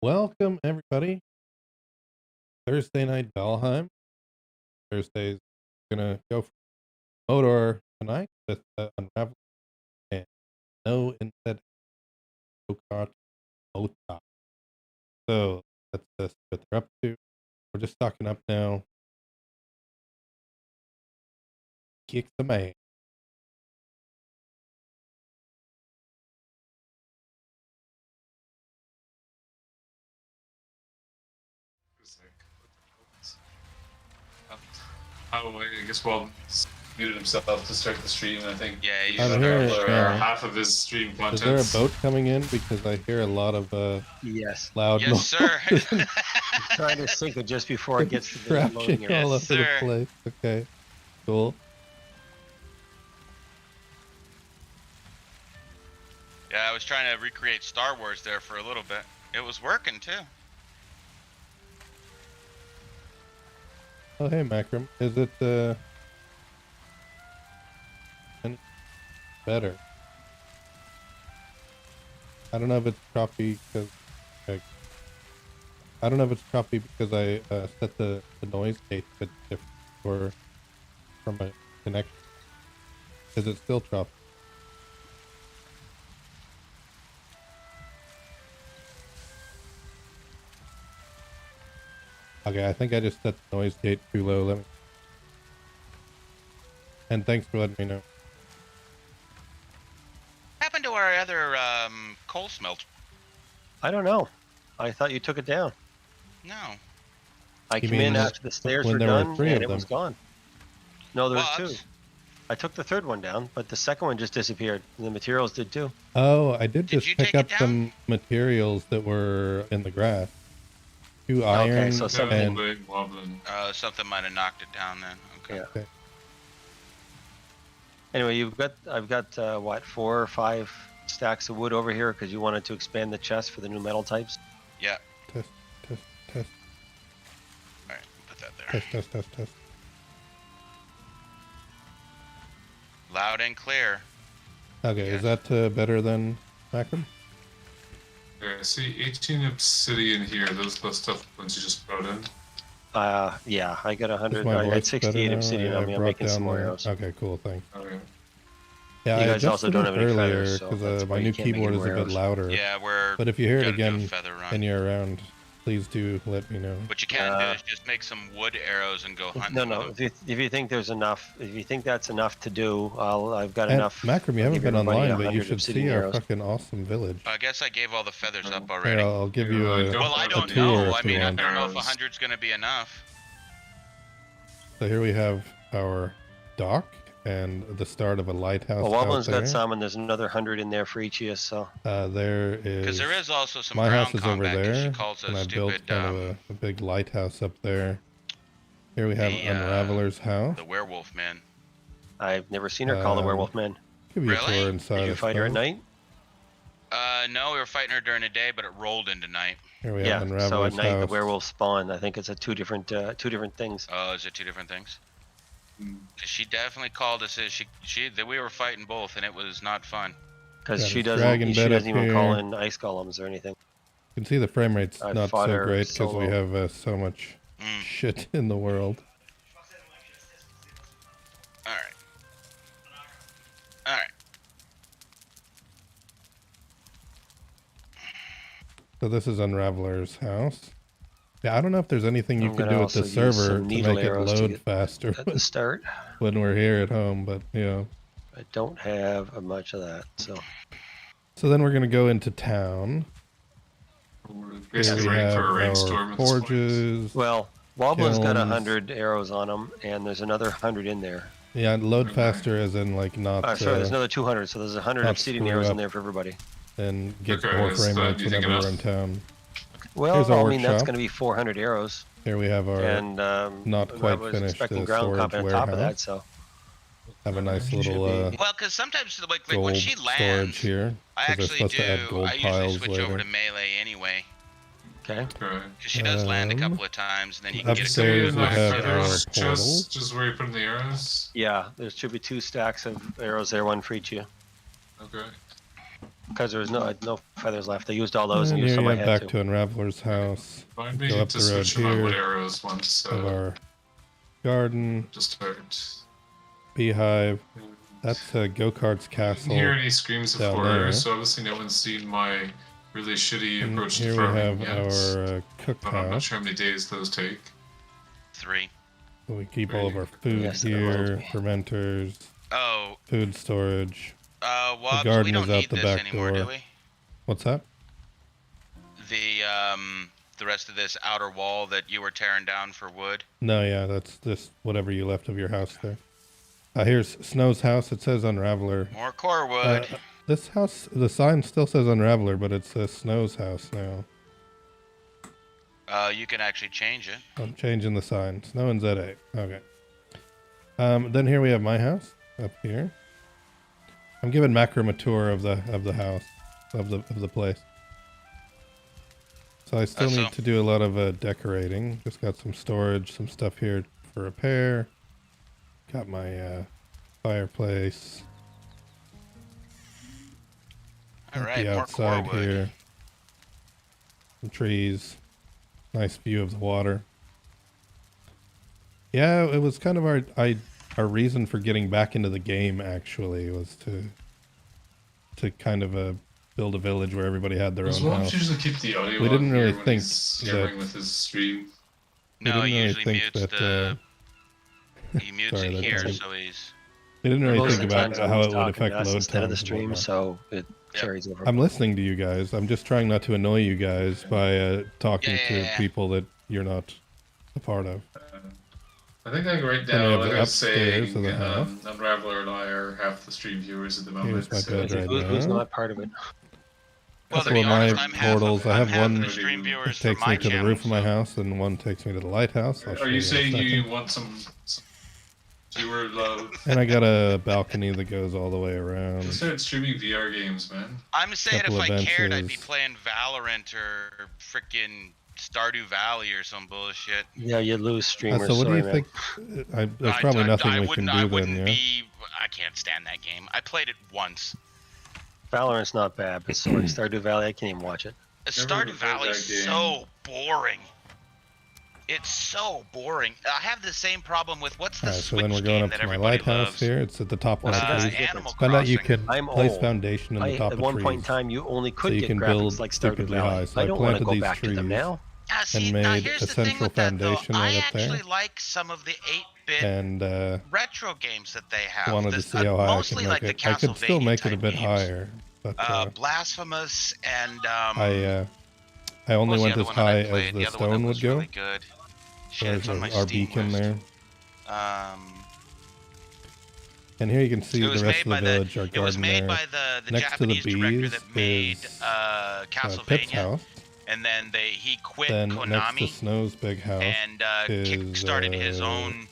Welcome, everybody. Thursday night Valheim. Thursday's gonna go for Modor tonight with Unravel and No Instead Okart Ota. So that's what they're up to. We're just stocking up now. Kick the man. I guess Bob muted himself to start the stream, and I think yeah, he's I'm here half of his stream content. Is there a boat coming in? Because I hear a lot of Yes. loud yes, noise. sir. Trying to sync it just before it gets to the loading Crashing area. all over Yes, the sir. place. Okay, cool. Yeah, I was trying to recreate Star Wars there for a little bit. It was working too. Oh, hey, Macram. Is it any better? I don't know if it's choppy because I don't know if it's choppy because I set the noise gate a bit different or from my connection. Is it still choppy? Okay, I think I just set the noise gate too low. Let me. And thanks for letting me know. What happened to our other coal smelt? I don't know. I thought you took it down. No. I You came in mean after the stairs when were there were done, 3 and of it was them? gone. No, there was Well, 2. that's- I took the third one down, but the second one just disappeared. The materials did too. Oh, I did Did just you pick take it up some materials that were in the grass. 2 iron so Yeah, something- and big wobbling. Something might have knocked it down then. Okay. Yeah. Okay. Anyway, I've got what, 4 or 5 stacks of wood over here because you wanted to expand the chest for the new metal types. Yeah. test. All right. Put that there. Test. Loud and clear. Okay, Yes. is that better than Macram? Yeah, see, 18 obsidian here. Those the stuff ones you just brought in. Yeah, I got Is 100. my I voice had 68 better now? obsidian I on me. I'm brought making some down more the- arrows. Okay, cool, thanks. Okay. Yeah, You I guys also adjusted don't it have any earlier feathers, so that's because why my you new can't make any keyboard is more a bit arrows. louder. Yeah, we're But if you hear it gonna do a again feather run. and you're around, please do let me know. What you can do is just make some wood arrows and go hunting. No. with them. If you think there's enough, if you think that's enough to do, I've got And enough. Macram, you I'll haven't give been everybody online, but you 100 should obsidian see our arrows. fucking awesome village. I guess I gave all the feathers up Here, already. I'll give you a. Well, I a don't tour know. if I you mean, I want. don't know if Arrows. 100's gonna be enough. So here we have our dock and the start of a lighthouse. Well, out Wobblin's there. got some, and there's another 100 in there for each of you. So There is. Because there is also some My ground house is over combat. 'Cause there, she calls and a I built stupid kind of a big lighthouse up there. Here we have the, Unraveler's house. the werewolf man. I've never seen her call the werewolf man. Give you a Really? tour inside. Did you I fight her at suppose. No, we were fighting her during the day, but it rolled into night. Here we Yeah. have So Unraveler's at night the house. werewolves spawn. I think it's a two different things. Oh, is it two different things? Mm. 'Cause she definitely called us. That we were fighting both, and it was not fun. Because Got she his dragon doesn't bed up even call here. in ice golems or anything. You can see the frame rate's I not fought so her great because we solo. have so much Mm. shit in the world. All right. All right. So this is Unraveler's house. Yeah, I don't know if there's anything you I'm can gonna do with the also use server some to needle make it arrows to load get faster At the start, when we're here at home, but you know. I don't have much of that. So then we're gonna go into town. We're Here basically we ready have for a our rainstorm at this point. forges. Well, Wobblin's got Kilns. 100 arrows on him, and there's another 100 in there. Yeah, load Okay. faster as in like not Sorry, there's another 200, so there's 100 not obsidian screw arrows up. in there for everybody. and get Okay, more is frame that- rates do you think whenever we're in enough? town. Well, Here's our I mean, that's workshop. going to be 400 arrows, Here we have our and not I quite was finished expecting the ground storage comp on top of warehouse. that, so have a nice Should little be- Well, because sometimes like gold when she storage lands, here. I 'cause they're actually supposed to add do. gold I usually piles switch later. over to melee anyway, okay. Okay. because she does land a Um, couple of times, and then you can get a upstairs couple we of have feathers. our feathers portals. just where you put in the arrows. Yeah, there should be 2 stacks of arrows there, one for each of you. Okay. because there was no feathers left. I used all those and And used here some you I have had back to. to Unraveler's house. Remind Go me up to the road switch to my wood here. arrows once. Of our garden, to start. beehive. That's Go-Kart's I didn't castle. hear any screams of down horror, there. so obviously no one's seen my really shitty And approach to here we farming have yet. our But I'm not cookhouse. sure how many days those take. 3. So we keep all of our food Yes, that reminds here, me. fermenters, Oh, food storage. Wobbs, garden we don't is out need the this back anymore, do door. we? What's that? The rest of this outer wall that you were tearing down for wood. No, yeah, that's just whatever you left of your house there. Here's Snow's house. It says Unraveler. More core wood. This house, the sign still says Unraveler, but it says Snow's house now. You can actually change it. I'm changing the sign. Snow and ZA. Okay. Then here we have my house up here. I'm giving Macram a tour of the house, of the place. So I still need to do a lot of decorating. Just got some storage, some stuff here for repair. Got my fireplace. All right, The more core outside wood. here. Some trees. Nice view of the water. Yeah, it was kind of our reason for getting back into the game. Actually, was to kind of build a village where everybody had their Does own Wobbs house. usually keep the audio We on didn't really here when think he's that- yammering with his stream? No, didn't he really usually think mutes that, the. He mutes sorry, it that here, doesn't- so he's. We didn't really Most think of the about times how I was it would talking affect to us load instead of the times and stream, whatnot. so it Yep. carries over. I'm listening to you guys. I'm just trying not to annoy you guys by talking to Yeah. people that you're not a part of. I think I can write Then we down, have like the I was upstairs saying, of the house. Unraveler and I are half the stream viewers at the moment. Here's my so- bed right Who's now. not part of it? Well, to Couple be of my honest, I'm half portals. of, I I'm have half one the stream that viewers for takes my me to the channel, roof of my so- house, and one takes me to the lighthouse. I'll show Are you you in a saying second. you want some viewer love? And I got a balcony that goes all the way around. Just start streaming VR games, man. I'm saying Couple if I of cared, I'd be benches. playing Valorant or freaking Stardew Valley or some bullshit. Yeah, you lose streamers. So what do sorry, you man. think? There's probably nothing we can I do wouldn't then, yeah? be. I can't stand that game. I played it once. Valorant's not bad, but sorry, Stardew Valley, I can't even watch it. Stardew played Valley that is game. so boring. It's so boring. I have the same problem with what's the Alright, so Switch then we're game going up that to my everybody lighthouse loves? here. It's at the top of Well, my see, that's trees. the Animal Found out you Crossing. can I'm place old. foundation in the top At of one trees. point in time, you only could So you get can graphics build like Stardew stupidly Valley. high. So I I don't want to planted go these back to them trees. now. See, and now made here's a the thing central with that, though. foundation I right up there. actually like some of the 8-bit And retro games that they have. wanted to This- see how high I mostly could like make the it. I could still Castlevania make it a type bit games. higher, but Blasphemous and I only what was went the as other one that I high as played? the The other one that stone would was go. really good. Shit, There's it's on my our Steam beacon list. there. And here you can see It the was rest made of the by village, our it was garden made there. by the Next to the Japanese director bees that made is Pip's Castlevania, house. and then he quit Then next to Konami Snow's big house and is kick-started his own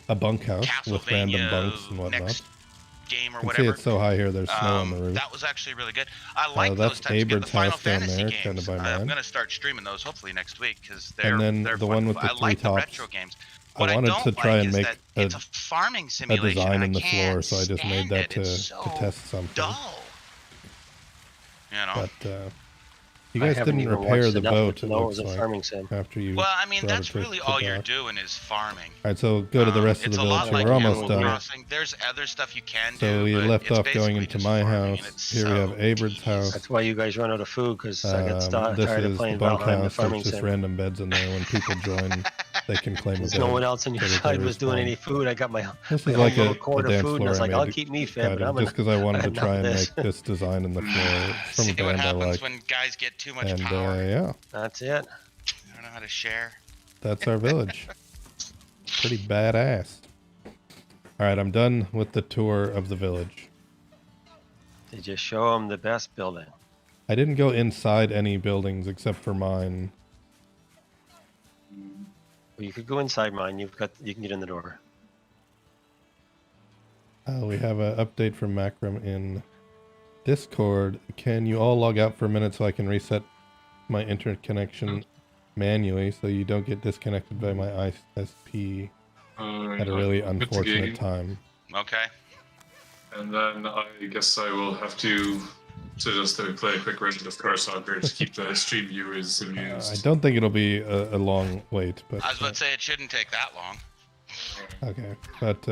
a bunkhouse with random bunks and Castlevania whatnot. next game or You can see whatever. it's so high here, there's snow on the roof. That was actually really good. I like that's those types of games. Aberd's The Final house down Fantasy there, games. kinda by I'm mine. gonna start streaming those hopefully next week because they're then they're the fun. one with the I like three the tops. retro games. I What I wanted don't to try like and is make that a it's a farming a simulation. design and in the I can't floor, so I just made stand that it. It's to so test something. dull. You know. But you I guys haven't didn't even repair watched the enough boat, to it know it looks was a like, farming sim. after you Well, I mean, brought that's it to really all you're dock. doing is farming. Alright, so go to the rest of It's the a village lot here. like We're almost Animal done. Crossing. There's other stuff you can do. So we but left it's off going basically into just my farming, house. and it's Here we have so Aberd's tedious. house. That's why you guys run out of food, because I got This tired of is the playing Valheim, the bunkhouse. farming There's just sim. random beds in there. When people join, they can claim a Because bed. no one else on your so that side they was doing respawn. any food. I got my This my is own like little a quart of dance food, and I floor was I like, made I'll to keep me fed, kind but of, I'm just because I wanted to enough try of and this. make this design in the floor from See a what band I happens like. when guys get too much And power. yeah, That's it. I don't know how to share. that's our village. Pretty badass. Alright, I'm done with the tour of the village. They just show them the best building. I didn't go inside any buildings except for mine. Well, you could go inside mine. You can get in the door. We have an update from Macram in Discord. Can you all log out for a minute so I can reset my internet connection manually so you don't get disconnected by my ISP at a really I'll quit the unfortunate game, time? Okay. And then I guess I will have to So just to play a quick version of Car Soccer to keep the stream viewers I amused. don't think it'll be a long wait, but I was about to say it shouldn't take that long. okay. But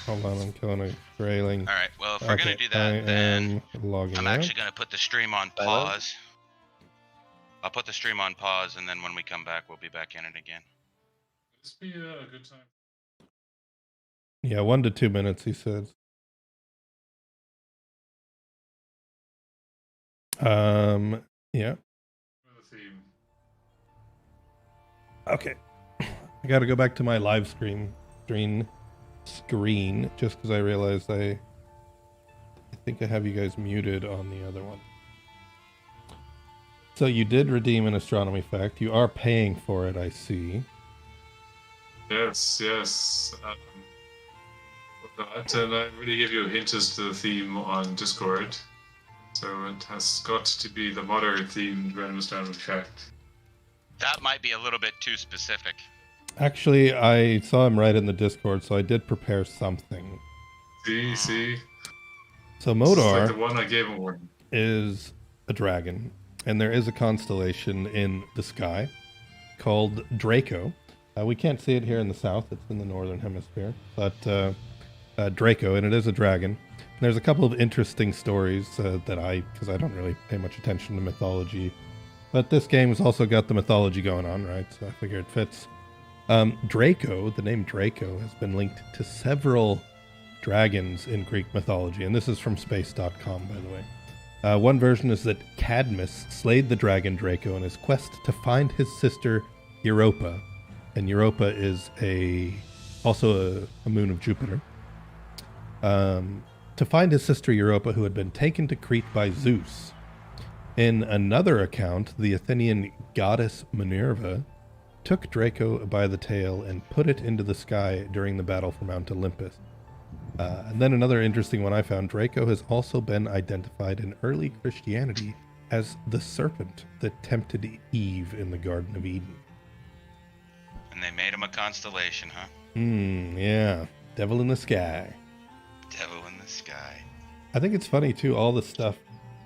hold on, I'm killing a grayling. All right. Well, if we're gonna do that, then logging I'm out. actually gonna put the stream on Hello? pause. I'll put the stream on pause, and then when we come back, we'll be back in it again. This be a good time. Yeah, 1 to 2 minutes, he says. Yeah. For the theme. Okay. I got to go back to my live screen just because I realized I think I have you guys muted on the other one. So you did redeem an astronomy fact. You are paying for it, I see. Yes, yes. That, and I already gave you a hint as to the theme on Discord. So it has got to be the modern themed random astronomy fact. That might be a little bit too specific. Actually, I saw him right in the Discord, so I did prepare something. See? So It's Modar like the one I gave him one. is a dragon, and there is a constellation in the sky called Draco. We can't see it here in the south; it's in the northern hemisphere. But Draco, and it is a dragon. And there's a couple of interesting stories because I don't really pay much attention to mythology, but this game has also got the mythology going on, right? So I figure it fits. Draco, the name Draco, has been linked to several dragons in Greek mythology, and this is from space.com, by the way. One version is that Cadmus slayed the dragon Draco in his quest to find his sister Europa, and Europa is also a moon of Jupiter. To find his sister Europa, who had been taken to Crete by Zeus. In another account, the Athenian goddess Minerva took Draco by the tail and put it into the sky during the battle for Mount Olympus. And then another interesting one I found, Draco has also been identified in early Christianity as the serpent that tempted Eve in the Garden of Eden. And they made him a constellation, huh? Yeah. Devil in the sky. Devil in the sky. I think it's funny, too, all the stuff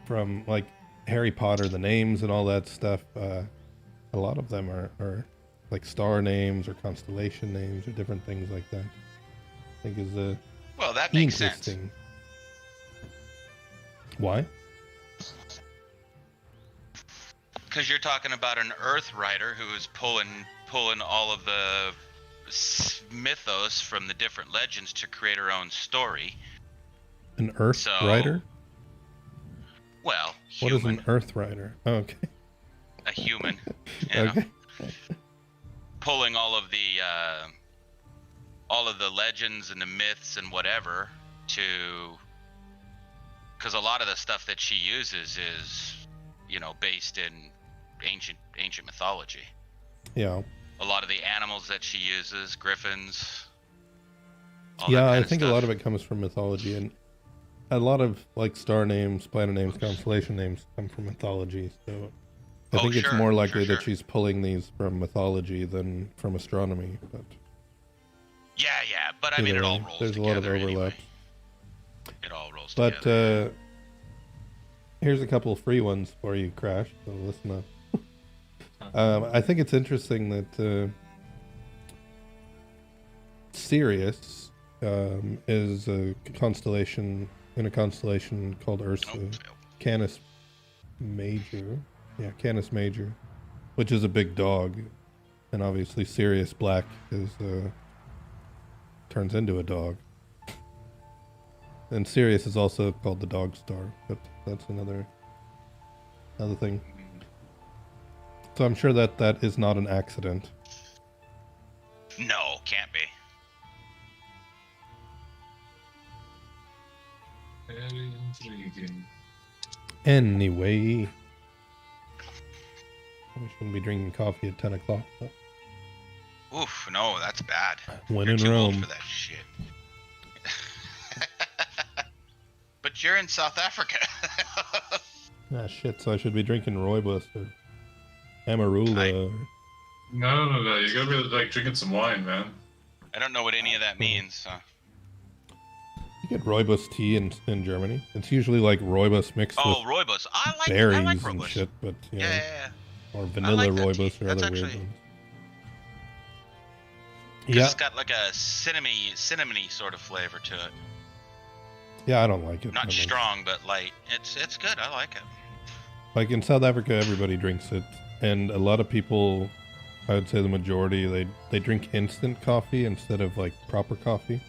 from, like, Harry Potter, the names and all that stuff, a lot of them are like star names or constellation names or different things like that. I think is Well, that makes sense. interesting. Why? Because you're talking about an Earth rider who is pulling all of the mythos from the different legends to create her own story. An Earth So, Rider? Well, What human. is an Earth Rider? Oh, okay. A human. You know, Okay. pulling all of the legends and the myths and whatever to, because a lot of the stuff that she uses is, based in ancient mythology. Yeah. A lot of the animals that she uses, griffins. Yeah, I think a lot of it comes from mythology, and a lot of like star names, planet names, constellation names come from mythology. So I think it's more likely that she's pulling these from mythology than from astronomy. But yeah, but I mean, it all rolls there's together. a lot of overlap. Anyway. It all rolls But together. here's a couple of free ones for you, Crash. So listen up. I think it's interesting that Sirius is a constellation called Ursa, Canis Major. Yeah, Canis Major, which is a big dog, and obviously Sirius Black turns into a dog. And Sirius is also called the Dog Star, but that's another thing. So I'm sure that is not an accident. No, can't be. Very intriguing. Anyway, we shouldn't be drinking coffee at 10 o'clock. But Oof, no, that's bad. when You're in too old Rome. for that shit. But you're in South Africa. Ah, shit, so I should be drinking Rooibos or Amarula. No. You gotta be like drinking some wine, man. I don't know what any of that means. So. You get rooibos tea in Germany. It's usually like rooibos mixed Oh, with rooibos. I like berries and rooibos. shit, but you know, Yeah. or vanilla like that rooibos tea. or That's other weird actually- ones. 'Cause Yeah, it's got like a cinnamony sort of flavor to it. yeah, I don't like it. Not that much. strong, but light. It's good. I like it. Like in South Africa, everybody drinks it, and a lot of people, I would say the majority, they drink instant coffee instead of like proper coffee.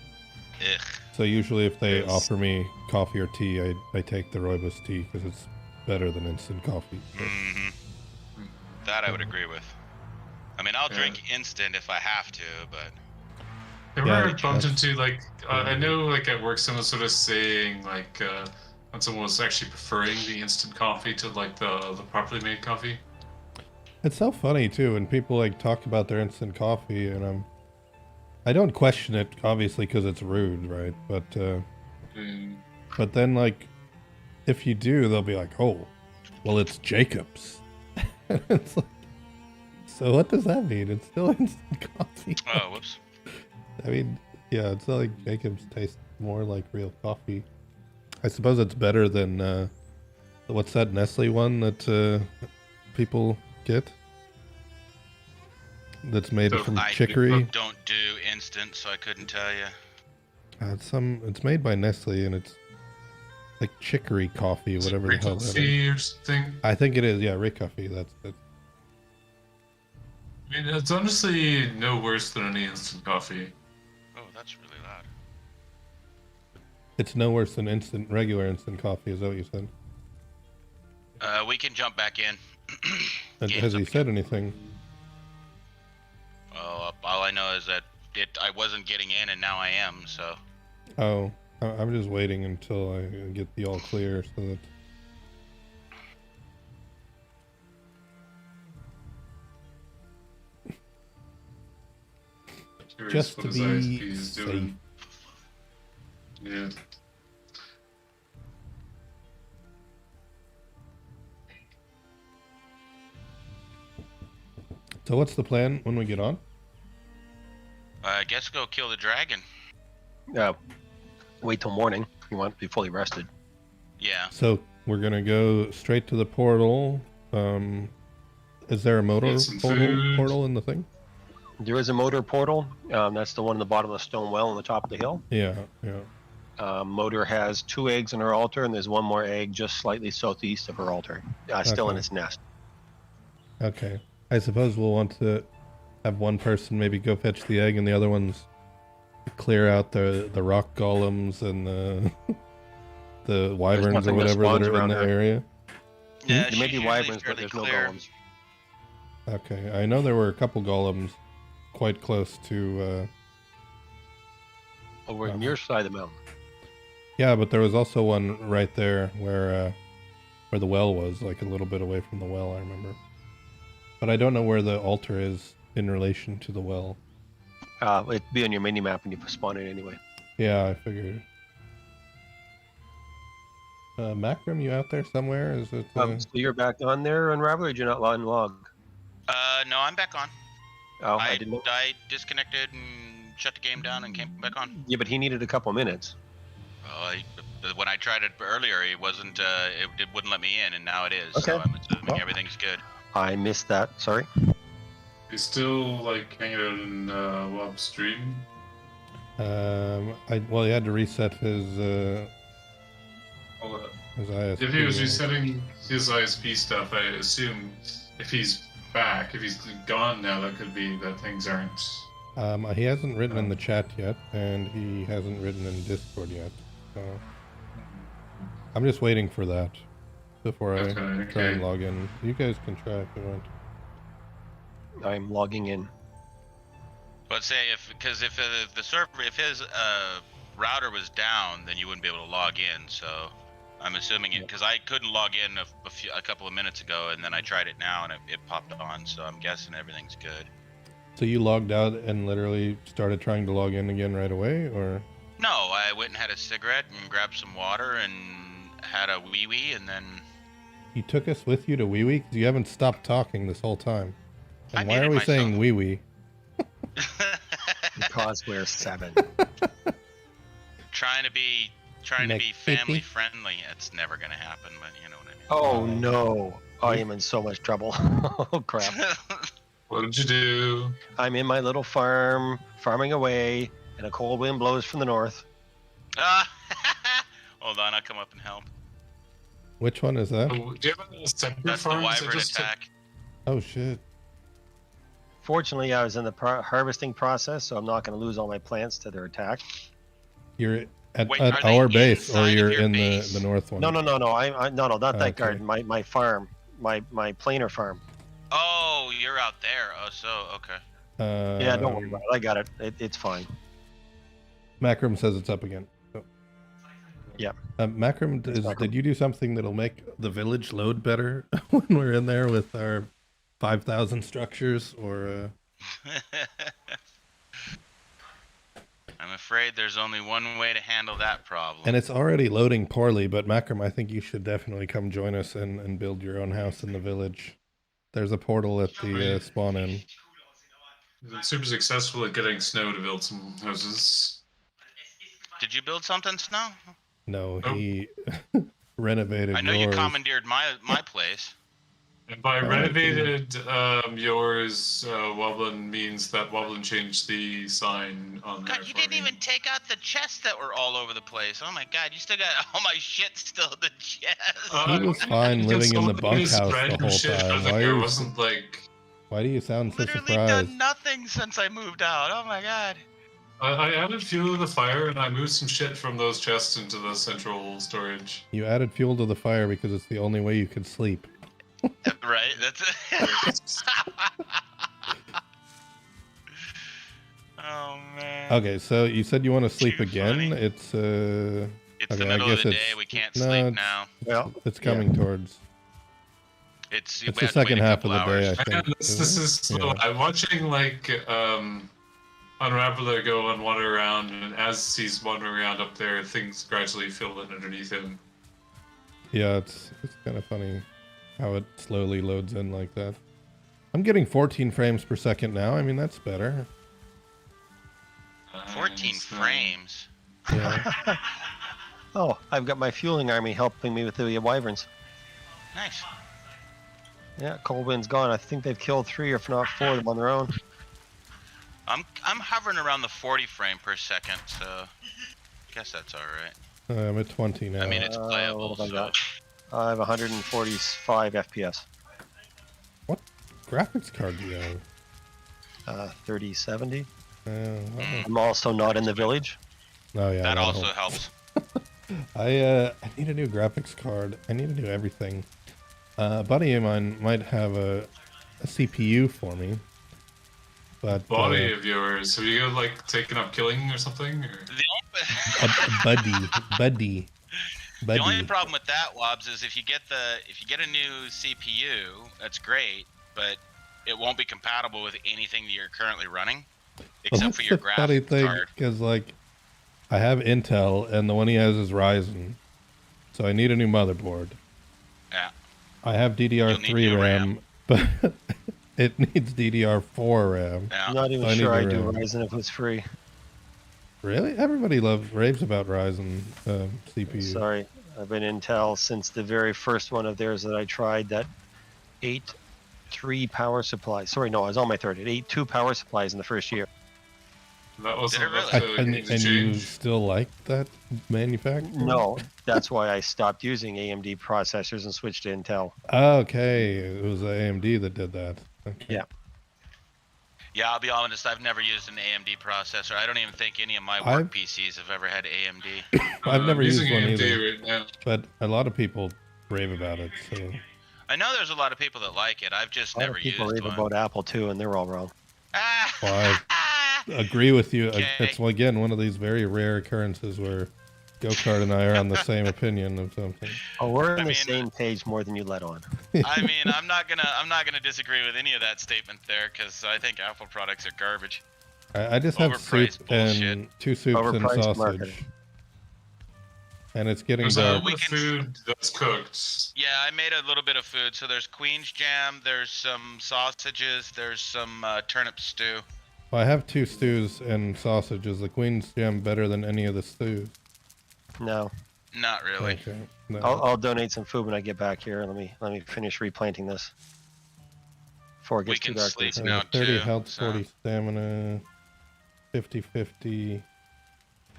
Ugh. So usually, if they Yes. offer me coffee or tea, I take the rooibos tea because it's better than instant coffee. hmm That I would agree with. I mean, I'll Yeah. drink instant if I have to, but Ever Yeah, bumped that's- into like I know like at work someone sort of saying like when someone was actually preferring the instant coffee to like the properly made coffee. It's so funny too when people like talk about their instant coffee, and I don't question it obviously because it's rude, right? But then like if you do, they'll be like, oh, well, it's Jacob's. And it's like, so what does that mean? It's still instant coffee. oh, whoops. I mean, yeah, it's not like Jacob's tastes more like real coffee. I suppose it's better than what's that Nestle one that people get? That's made So from I chicory. don't do instant, so I couldn't tell you. It's made by Nestle, and it's like chicory coffee, whatever the hell that is. Coffee or something. I think it is. Yeah, Rick Coffee. That's it. I mean, it's honestly no worse than any instant coffee. Oh, that's really loud. It's no worse than regular instant coffee. Is that what you said? We can jump back in. And Game's has he up said anything? Oh, all I know is that I wasn't getting in, and now I am. So Oh, I'm just waiting until I get the all clear so that. Curious Just what to his be ISP is safe. doing. Yeah. So what's the plan when we get on? I guess go kill the dragon. Wait till morning. You want to be fully rested. Yeah. So we're gonna go straight to the portal. Is there a motor Get some food. portal in the thing? There is a motor portal. That's the one in the bottom of the stone well on the top of the hill. Yeah, yeah. Motor has 2 eggs in her altar, and there's one more egg just slightly southeast of her altar, still in Okay. its nest. Okay. I suppose we'll want to have one person maybe go fetch the egg, and the other ones clear out the rock golems and the wyverns or nothing that whatever that spawns are in around the her. area. Yeah, There may she's be usually wyverns, but fairly there's no clear. golems. Okay, I know there were a couple golems quite close to. Over on your side of the mountain. Yeah, but there was also one right there where the well was, like a little bit away from the well. I remember, but I don't know where the altar is in relation to the well. It'd be on your mini map when you spawn it anyway. Yeah, I figured. Macram, you out there somewhere? Is it? So you're back on there, Unravel, or did you not on log? No, I'm back on. Oh, I I didn't know. disconnected and shut the game down and came back on. Yeah, but he needed a couple minutes. Oh, when I tried it earlier, it wasn't. It wouldn't let me in, and now it is. So Okay. I'm assuming Well. everything's good. I missed that. Sorry. He's still like hanging out in Wob's stream. Well, he had to reset his Well, ISP. if he was right? resetting his ISP stuff, I assume if he's back, if he's gone now, that could be that things aren't. He hasn't written in the chat yet, and he hasn't written in Discord yet. So I'm just waiting for that before I try and Okay. log in. You guys can try if you want. I'm logging in. But say if the server, if his router was down, then you wouldn't be able to log in. So I'm assuming it because I couldn't log in a couple of minutes ago, and then I tried it now and it popped on. So I'm guessing everything's good. So you logged out and literally started trying to log in again right away, or? No, I went and had a cigarette and grabbed some water and had a wee wee, and then You took us with you to Wee Wee? 'Cause you haven't stopped talking this whole time. I And why are muted we saying myself. Wee Wee? Because we're 7. trying to be Make family pee-pee? friendly. It's never gonna happen, but you know what Oh no, I am in so much trouble. Oh crap! I mean. What did you do? I'm in my little farm, farming away, and a cold wind blows from the north. Hold on, I'll come up and help. Which one is that? Oh, do you have a separate That's the farm? 'Cause I wyvern just- attack. Oh shit. Fortunately, I was in the harvesting process, so I'm not going to lose all my plants to their attack. You're at, Wait, are at they our base, or inside of you're your in base? the north one? No, no, not that Okay. garden. My farm, my planer farm. Oh, you're out there. Oh, so okay. Yeah, don't worry about it. I got it. It's fine. Macrum says it's up again. So. Yep. Macrum, It's Macrum. did you do something that'll make the village load better when we're in there with our 5,000 structures? Or I'm afraid there's only one way to handle that problem. and it's already loading poorly, but Macrum, I think you should definitely come join us and build your own house in the village. There's a portal at the spawn in. You've been super successful at getting Snow to build some houses. Did you build something, Snow? No, Nope. he renovated I know you yours. commandeered my place. And by Oh, renovated yours, Woblin means that Woblin changed the sign on there. God, you for didn't me. even take out the chests that were all over the place. Oh my God, you still got all my shit still in the chest. He was fine living in the bunkhouse the whole time. Why There are you, wasn't like. why do you sound so Literally surprised? done nothing since I moved out. Oh my God. I added fuel to the fire and I moved some shit from those chests into the central storage. You added fuel to the fire because it's the only way you could sleep. Right? That's it. Oh man. Okay, so you said you want to sleep Too again. funny. It's It's okay, the I middle of guess the it's- day. We can't no, sleep it's- now. Well, it's coming towards. It's It's we the have to wait second a half of couple the day, hours. I think. Man, this is slow. Yeah. I'm watching like Unraveler go and wander around, and as he's wandering around up there, things gradually fill in underneath him. Yeah, it's kind of funny how it slowly loads in like that. I'm getting 14 frames per second now. I mean, that's better. 14 Nice. frames. Yeah. oh, I've got my fueling army helping me with the wyverns. Nice. Yeah, cold wind's gone. I think they've killed 3, if not 4 of them on their own. I'm hovering around the 40 frame per second, so I guess that's all right. I'm at 20 now. I mean, it's playable. what have I So. got? I have 145 FPS. Graphics card do you have? 3070. Mm. I'm also not in the village. Oh yeah. That that'll also help. helps. I need a new graphics card. I need to do everything. A buddy of mine might have a CPU for me, but Body of yours. Have you like taken up killing or something? Or? The buddy. The only problem with that, Wobbs, is if you get a new CPU, that's great, but it won't be compatible with anything that you're currently running, except Well, for your that's the funny graphics thing, card. because like I have Intel and the one he has is Ryzen, so I need a new motherboard. Yeah. I have You'll need DDR3 new RAM, but it needs DDR4 RAM. Yeah. I'm not even I need sure the I do RAM. Ryzen if it's free. Really? Everybody raves about Ryzen CPU. Sorry, I've been Intel since the very first one of theirs that I tried. That ate 3 power supplies. Sorry, no, I was on my third. It ate 2 power supplies in the first year. That wasn't Did it enough really? to And, get you and you change. still like that manufacturer? No, that's why I stopped using AMD processors and switched to Intel. Okay, it was AMD that did that. Okay. Yeah. Yeah, I'll be honest, I've never used an AMD processor. I don't even think any of my work I've- PCs have ever had AMD. I've never I'm used using one AMD either, right now. but a lot of people rave about it. So I know there's a lot of people that like it. I've just A lot never of people used rave one. about Apple too, and they're all wrong. Well, agree with you. Okay. It's again one of these very rare occurrences where Go-Kart and I are on the same opinion of something. Oh, we're on I the mean- same page more than you let on. I mean, I'm not gonna disagree with any of that statement there, because I think Apple products are garbage. I just have soup Overpriced and bullshit. 2 soups and Overpriced sausage, marketing. and it's getting There's a dark. lot of food that's cooked. Yeah, I made a little bit of food. So there's Queen's jam, there's some sausages, there's some turnip stew. I have 2 stews and sausages. The Queen's jam better than any of the stews. No. Not really. Okay. No. I'll donate some food when I get back here. Let me finish replanting this before it We gets too can dark. sleep to see. now. 30 too, health, so- 40 stamina, 50-50,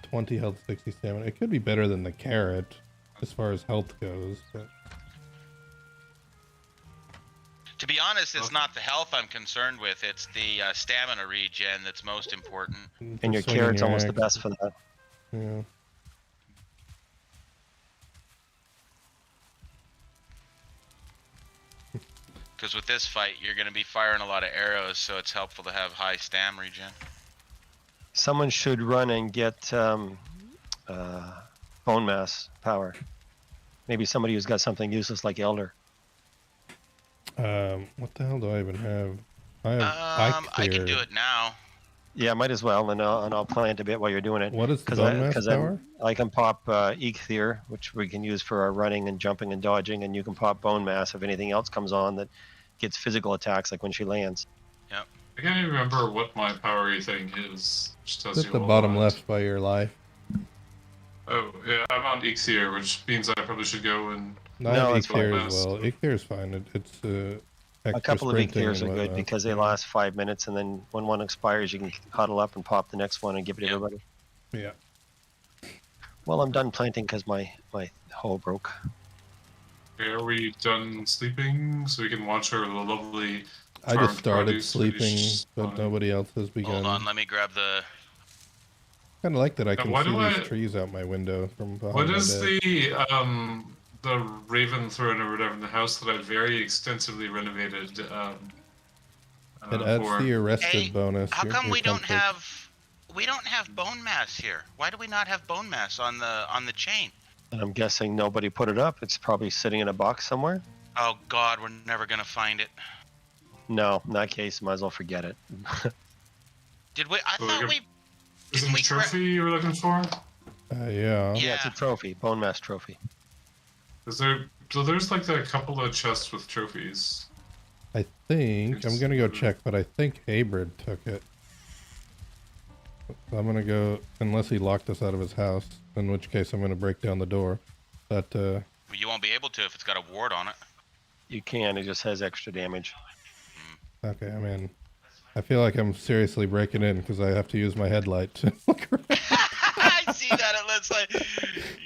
20 health, 60 stamina. It could be better than the carrot as far as health goes. But To be honest, it's not the health I'm concerned with. It's the stamina regen that's most important. And just your swinging carrot's your almost the axe, best for that. Yeah. Because with this fight, you're going to be firing a lot of arrows, so it's helpful to have high stam regen. Someone should run and get bone mass power. Maybe somebody who's got something useless like Elder. What the hell do I even have? I have I can do Eikthyr. it now. Yeah, might as well, and I'll plant a bit while you're doing it. What is the Because bone mass power? I can pop Eikthyr, which we can use for our running and jumping and dodging, and you can pop bone mass if anything else comes on that gets physical attacks, like when she lands. I can't even remember what my power thing is. Which tells It's you at the all bottom that. left by your life. Oh, yeah, I'm on Ixir, which means I probably should go and... No, I No, have it's Eikthyr fine. as well. Eikthyr is fine. It's A extra couple of sprinting Eikthyrs and are good whatnot. because they last 5 minutes, and then when one expires, you can huddle up and pop the next one and give it to Yep. everybody. Yeah. Well, I'm done planting because my hoe broke. Okay, are we done sleeping so we can watch our lovely... I farmed just started produce sleeping, finish but on- nobody else has begun. Hold on, let me grab the... Kind of like that I can why see do these I- trees out my window from behind What my is bed. the Raven throne or whatever in the house that I very extensively renovated? It adds for... to your rested Hey, bonus. How your- come your we don't comfort. have... We don't have bone mass here. Why do we not have bone mass on the chain? And I'm guessing nobody put it up. It's probably sitting in a box somewhere. Oh God, we're never gonna find it. No, in that case, might as well forget it. Did we? I Well, thought you're- we. Is it Didn't a we trophy you were looking for? Yeah. Yeah. It's a trophy, bone mass trophy. Is there... So there's like a couple of chests with trophies. I think I'm It's- gonna go check, but I think Abrid took it. So I'm gonna go unless he locked us out of his house, in which case I'm gonna break down the door. But You won't be able to if it's got a ward on it. You can. It just has extra damage. okay, I mean, I feel like I'm seriously breaking in because I have to use my headlight to look around. I see that. It looks like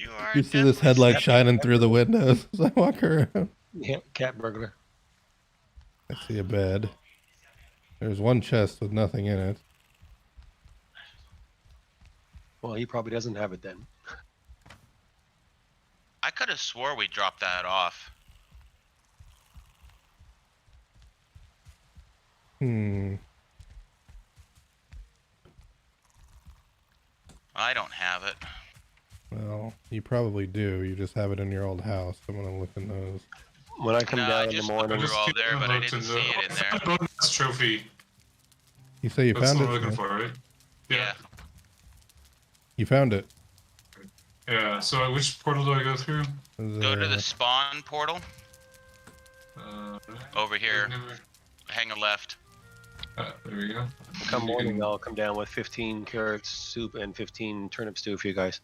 you are. You see this definitely headlight stepping- shining through the windows as I walk around. Yeah, cat burglar. I see a bed. There's one chest with nothing in it. Well, he probably doesn't have it then. I could have swore we dropped that off. I don't have it. Well, you probably do. You just have it in your old house. I'm gonna look in those. When I come No, I down in the just morning, They're all keep there, but I looked didn't in see it in I there. found a bonus trophy. You say you That's found what it? I'm looking Smith? for, right? Yeah. You found it. Yeah, so which portal do I go through? Go to the spawn portal Uh, over here. Hang a left. there we go. come You morning, can- I'll come down with 15 carrots soup and 15 turnip stew for you guys.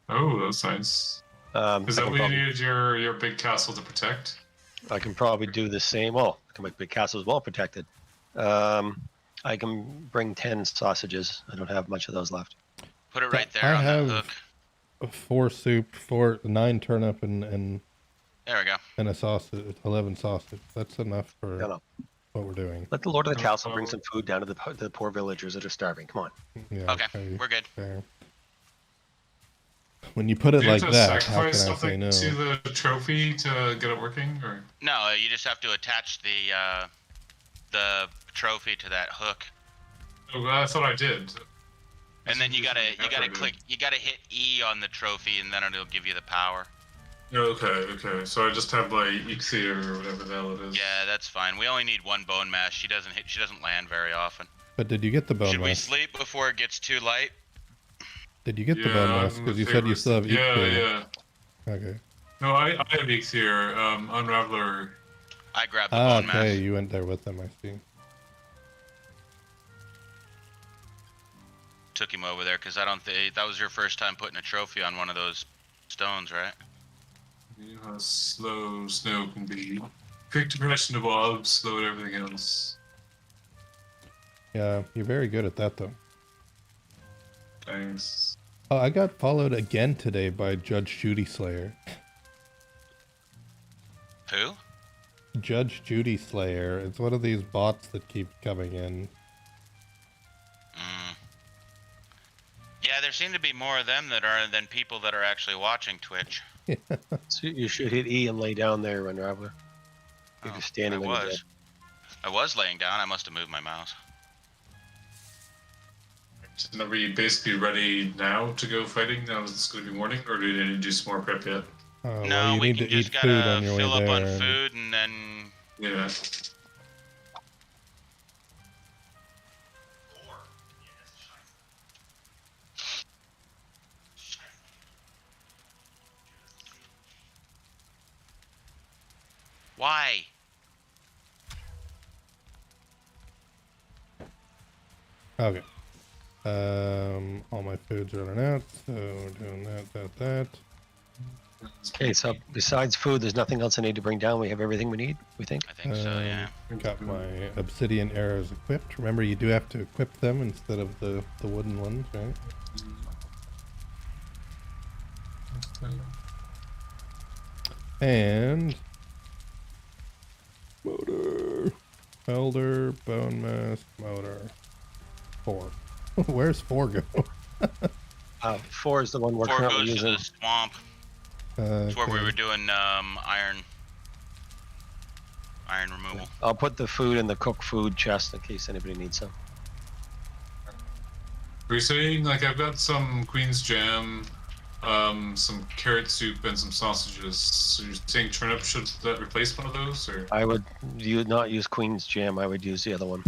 Oh, that's nice. Is I that can what you probably- needed your big castle to protect? I can probably do the same. Well, I can make big castles well protected. I can bring 10 sausages. I don't have much of those left. Put it right I there on have- that hook. 4 soup, 9 turnip, and There we go. a sausage. 11 sausage. That's enough for No. what we're doing. Let the Lord of the Oh, Castle bring oh. some food down to the poor villagers that are starving. Come on. Yeah. Okay, we're good. fair. When you put it Do you like have to that, how can sacrifice I say something no? to the trophy to get it working, or? No, you just have to attach the trophy to that hook, Oh, I thought I did. and then you gotta Effort, click. You gotta hit E on the trophy, and then it'll give you the power. Okay. So I just have my Ixir or whatever the hell it is. Yeah, that's fine. We only need one bone mass. She doesn't land very often. But did you get the bone Should we mass? sleep before it gets too light? Did you get the bone mass? I'm Because in you said you favor still have of- Eikthyr. Yeah. Okay. No, I have Ixir. Unraveler. I grabbed the Ah, bone okay. mass. You went there with them. I see. Took him over there because I don't think that was your first time putting a trophy on one of those stones, right? You know how slow snow can be. Quick depression to Bob, slow at everything else. Yeah, you're very good at that, though. Thanks. Oh, I got followed again today by Judge Judy Slayer. Who? Judge Judy Slayer. It's one of these bots that keep coming in. Yeah, there seem to be more of them than people that are actually watching Twitch. So you should hit E and lay down there, Unraveler. If you're standing I on your bed. was laying down. I must have moved my mouse. Are we basically ready now to go fighting? Now it's going to be morning, or do we need to do some more prep yet? No, well, you we need can to eat just food gotta on your way fill up there. on and- food and then. Yeah. Why? Okay. All my food's running out, so we're doing that. Okay, so besides food, there's nothing else I need to bring down. We have everything we need, we think. I think so, yeah. Got my obsidian arrows equipped. Remember, you do have to equip them instead of the wooden ones, right? And motor, elder, bone mask, motor. 4. Where's 4 go? 4 is the one we're Four currently goes to using. the swamp. That's where we Okay. were doing iron removal. I'll put the food in the cooked food chest in case anybody needs some. Were you saying, like, I've got some Queen's jam, some carrot soup, and some sausages. So you're saying turnip, should that replace one of those, or? I would not use Queen's jam. I would use the other one.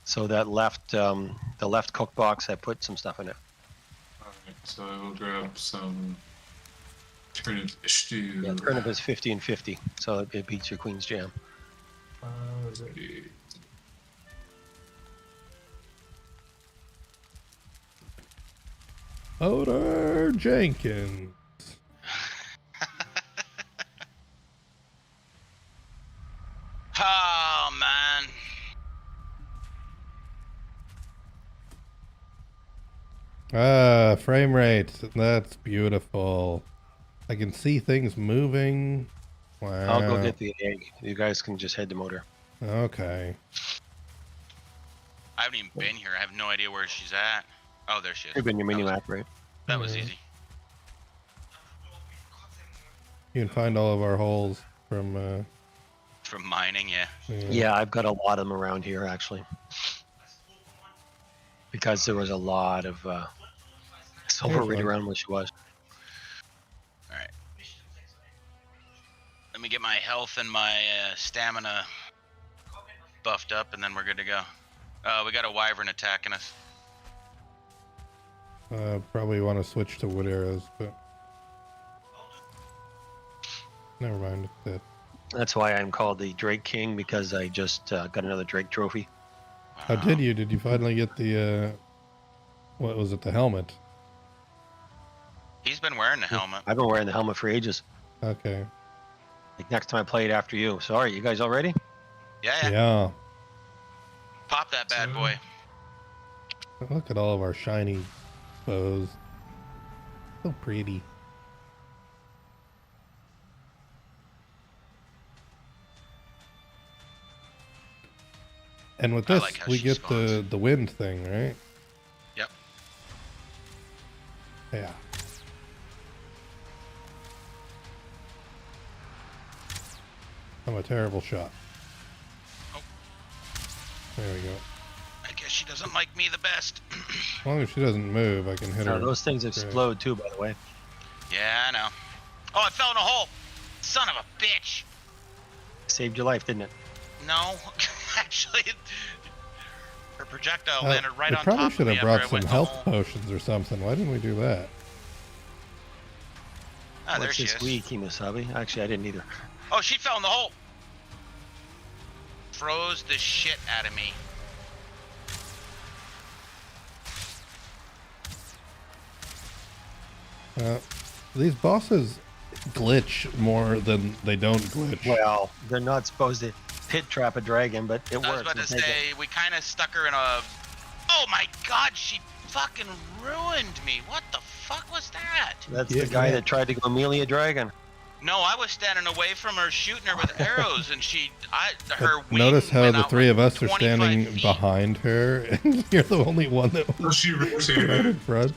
So that left, the left cook box, I put some stuff in it. Alright, so I will grab some turnip stew. Yeah, turnip is 50 and 50, so it beats your Queen's jam. Ready. Odor Jenkins. Oh man. Frame rate. That's beautiful. I can see things moving. Wow. I'll go get the egg. You guys can just head to motor. Okay. I haven't even been here. I have no idea where she's at. Oh, there she is. You've been your mini That was- map, right? That was Mhm. easy. You can find all of our holes from, From mining, yeah. Yeah, I've got a lot of them around here actually, because there was a lot of silver Here's right one. around where she was. Alright. Let me get my health and my stamina buffed up, and then we're good to go. We got a wyvern attacking us. Probably want to switch to wood arrows, but never mind. That That's why I'm called the Drake King, because I just got another Drake trophy. How did you? Did you finally get the what was it? The helmet? He's been wearing the helmet. I've been wearing the helmet for ages. Okay. Like next time I play it after you. Sorry, you guys all ready? Yeah. Yeah. Pop that bad boy. Look at all of our shiny bows. So pretty. And with I this, like how we she get spawns. the wind thing, right? Yep. Yeah. I'm a terrible shot. Oh. There we go. I guess she doesn't like me the best. As long as she doesn't move, I can hit Now, her. those things explode too, by the way. Yeah, I know. Oh, I fell in a hole. Son of a bitch. Saved your life, didn't it? No, actually, her projectile Uh, landed right we on probably top should of me have after brought I some went in the health hole. potions or something. Why didn't we do that? Ah, there What's she this is. week, Kimasabi? Actually, I didn't either. Oh, she fell in the hole. Froze the shit out of me. These bosses glitch more than they don't glitch. Well, they're not supposed to pit trap a dragon, but it works. I was about to say, we kind of stuck her in a... Oh my god, she fucking ruined me. What the fuck was that? That's Yeah, the guy yeah. that tried to go melee a dragon. No, I was standing away from her, shooting her with arrows, and her But wing notice how went the out three like of us are 25 standing feet. behind her, and you're the only one that So was she right rotated. in front.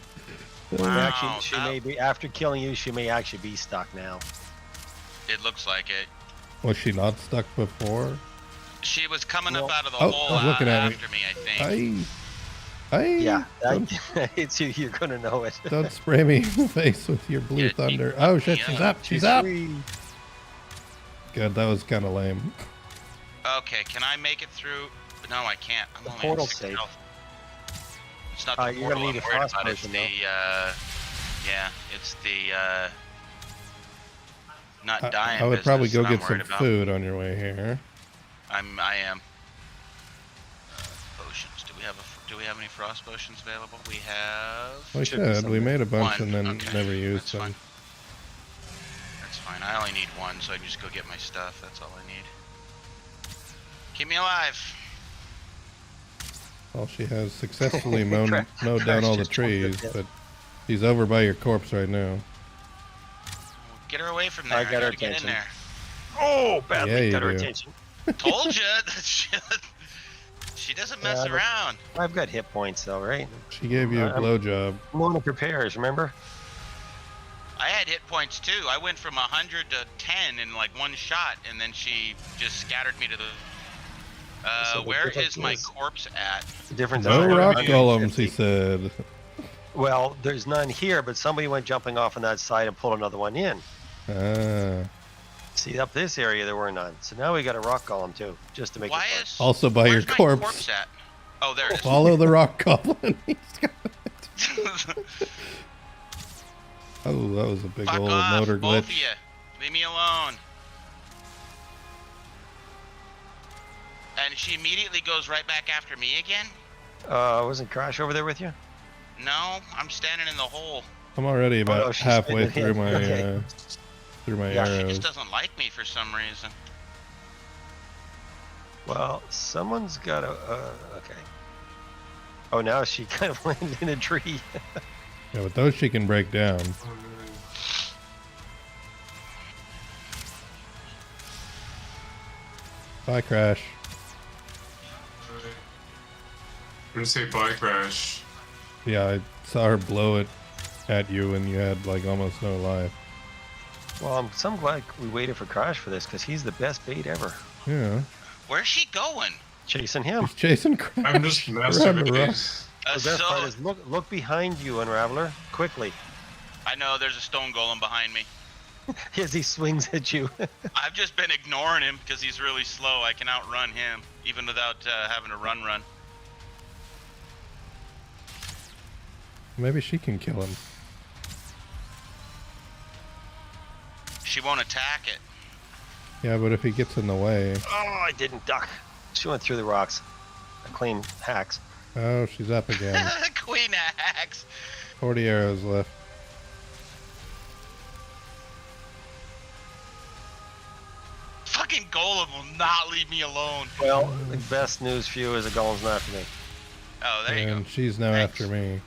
Wow, Actually, she may be, after killing you, she may actually be stuck now. It looks like it. Was she not stuck before? She was coming up Well- out of the Oh, hole oh, looking at me. after me, I think. Yeah, don't, it's you. You're gonna know it. don't spray me in the face with your blue Yeah, you thunder. Oh shit, me she's up. up, she's up. free. Good, that was kind of lame. Okay, can I make it through? No, I can't. I'm The only portal's at 6 safe. health. It's not the You're gonna portal need I'm a worried frost about. It's potion, the, yeah, it's the, not I dying would probably business go that I'm get some worried about. food on your way here. I am. Potions. Do we have any frost potions available? We have. We Should be should. We made a bunch One, and then okay, never used that's them. fine. That's fine. I only need one, so I can just go get my stuff. That's all I need. Keep me alive. Well, she has successfully mowed Trash down all the just jumped in, trees, yeah. but she's over by your corpse right now. Get her away from there. I got her gotta get in attention. there. Oh, badly Yeah, you got her do. attention. Told you. She doesn't mess Yeah, but- around. I've got hit points though, right? She gave you a I'm- blowjob. Mona prepares. Remember? I had hit points too. I went from 100 to 10 in like one shot, and then she just scattered me to the. So the Where difference is my is- corpse at? The difference No is rock 150. golems, he said. Well, there's none here, but somebody went jumping off on that side and pulled another one in. Ah. See, up this area there were none. So now we got a rock golem too, just to make Why it fun. is Also by your where's my corpse. at? Oh, there it is. Follow the rock goblin. He's got it. Oh, that was a big Fuck old off, motor both glitch. of you. Leave me alone. And she immediately goes right back after me again? Wasn't Crash over there with you? No, I'm standing in the hole. I'm already about no, she's halfway been through hit. my Okay. through my Yeah, she She arrows. just doesn't like me for some reason. Well, someone's got a. Okay. Oh, now she kind of landed in a tree. Yeah, but those she can break down. Bye, Crash. We're gonna say bye, Crash. Yeah, I saw her blow it at you and you had like almost no life. Well, I'm so glad we waited for Crash for this because he's the best bait ever. Yeah, Where's she going? Chasing him. he's chasing Crash. I'm just around the rock. masturbating. The best part is look behind you, Unraveler, quickly, I know there's a stone golem behind me. as he swings at you. I've just been ignoring him because he's really slow. I can outrun him even without having to run. Maybe she can kill him. She won't attack it. Yeah, but if he gets in the way. Oh, I didn't duck. She went through the rocks. A clean hacks. Oh, she's up again. Queen axe. 40 arrows left. Fucking golem will not leave me alone. Well, the best news for you is the golem's not for me. Oh, there you And go. she's now Thanks. after me.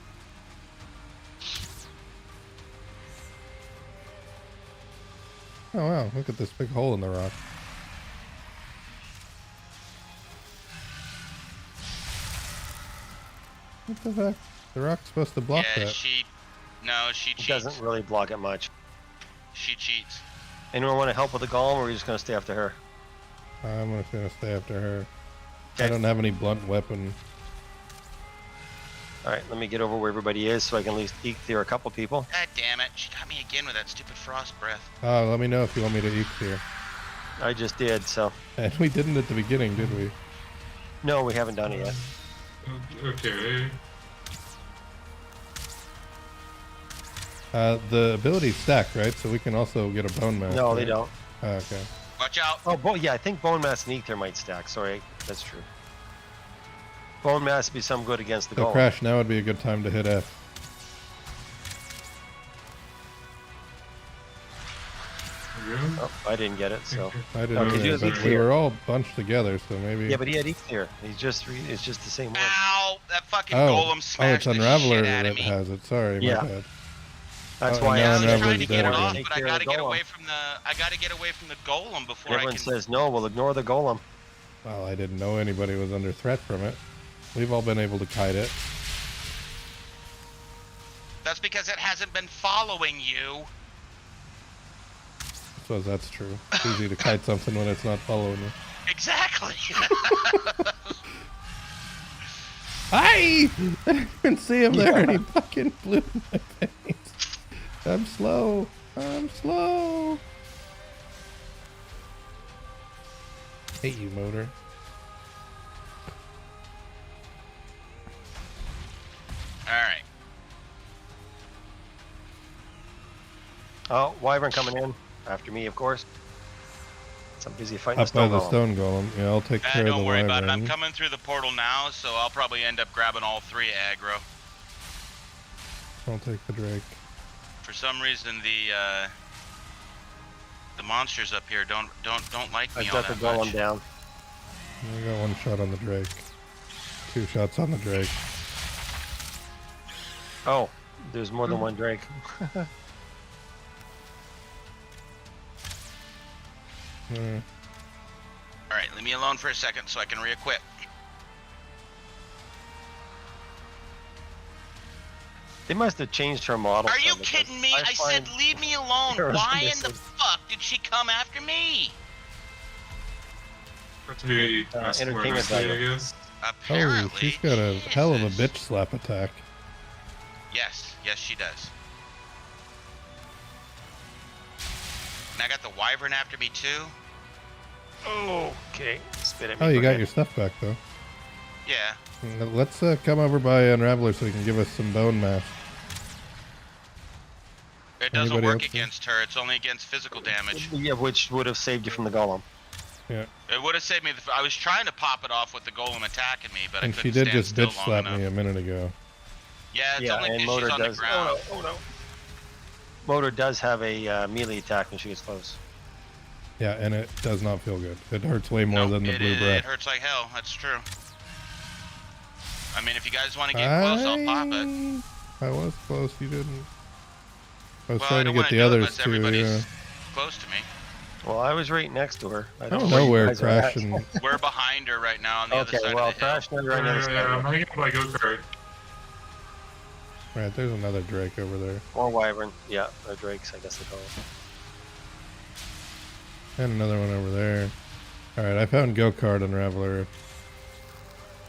Oh wow, look at this big hole in the rock. What the heck? The rock's supposed to block Yeah, that. she It cheats. doesn't really block it much. She cheats. Anyone want to help with the golem, or are we just going to stay after her? I'm just gonna stay after her. I Okay. don't have any blunt weapon. All right, let me get over where everybody is so I can at least eke there a couple people. God damn it. She got me again with that stupid frost breath. Let me know if you want me to eke here. I just did, so. And we didn't at the beginning, did we? No, we haven't done it yet. Okay. The abilities stack, right? So we can also get a bone mask. No, they right? don't. Oh, okay. Watch out. Oh, yeah, I think Bone Mass and Ether might stack. Sorry, that's true. Bone Mass would be some good against the So golem. Crash, now would be a good time to hit F. Really? Oh, I didn't get it. So I didn't Okay, either, you have but we Ether. were all bunched together, so maybe. yeah, but he had Ether. It's just the same one. Ow! That fucking Oh, golem it's smashed the Unraveler shit out of that me. has it. Sorry, my Yeah. bad. That's Oh, why and Yeah, I now was said trying to Unraveler's get dead it off, again. but I gotta get away from the golem before Everyone I can. says no. We'll ignore the golem. Well, I didn't know anybody was under threat from it. We've all been able to kite it. That's because it hasn't been following you. I suppose that's true. It's easy to kite something when it's not following you. Exactly. Hi! I didn't even see him there, and he fucking blew in my face. I'm slow. I'm slow. Hate you, motor. All right. Oh, Wyvern coming in after me, of course. So I'm busy fighting Up by the golem. stone golem. Yeah, I'll take care of the Don't worry about it. I'm wyvern. coming through the portal now, so I'll probably end up grabbing all 3 aggro. I'll take the drake. For some reason, the monsters up here don't like me I've all got the that golem much. down. I got 1 shot on the drake. 2 shots on the drake. Oh, there's more than one Drake. Uh, All right, leave me alone for a second so I can re-equip. They must have changed her model. Are you some, because kidding me? I said find- leave me alone. There was Why in the missing. fuck did she come after me? Maybe entertainment I value. guess. Apparently. oh, she's got a hell of a Jesus. bitch slap attack. Yes, she does. And I got the wyvern after me too. Oh, okay. Spit at me. Oh, you for a got minute. your stuff back, though. Yeah. Let's come over by Unraveler so you can give us some bone mass. It doesn't Anybody work else there? against her. It's only against physical damage. Yeah, which would have saved you from the golem. It would have saved me. I was trying to pop it off with the golem attacking me, but And I she couldn't did stand just still bitch long slap enough. me a minute ago. Yeah, it's Yeah, only and because Motor she's on does. the ground. Oh no! Motor does have a melee attack when she gets close. Yeah, and it does not feel good. It hurts way more Nope, than the it, blue it breath. hurts like hell. That's true. I mean, if you guys want to get close, I'll pop it. I was close, you didn't. I was Well, I trying to don't get want the to do it others unless to, everybody's yeah. close to me. Well, I was right next to her. I don't where know you where guys are at. Crash and... We're behind her right now on the Okay, other side well, of the hill. Crash, now you're on the other side. I'm hanging up my go-kart. Right, there's another Drake over there. Or Wyvern. Yeah, or Drakes, I guess they call them. And another one over there. Alright, I found Go-Kart Unraveler if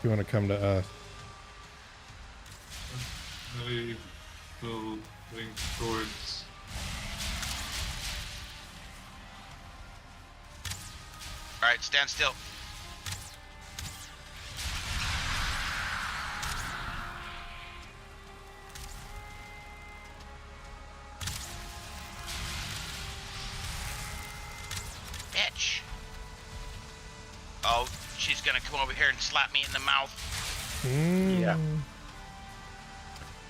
you want to come to us. I will link towards. All right, stand still. Bitch. Oh, she's gonna come over here and slap me in the mouth. Yeah.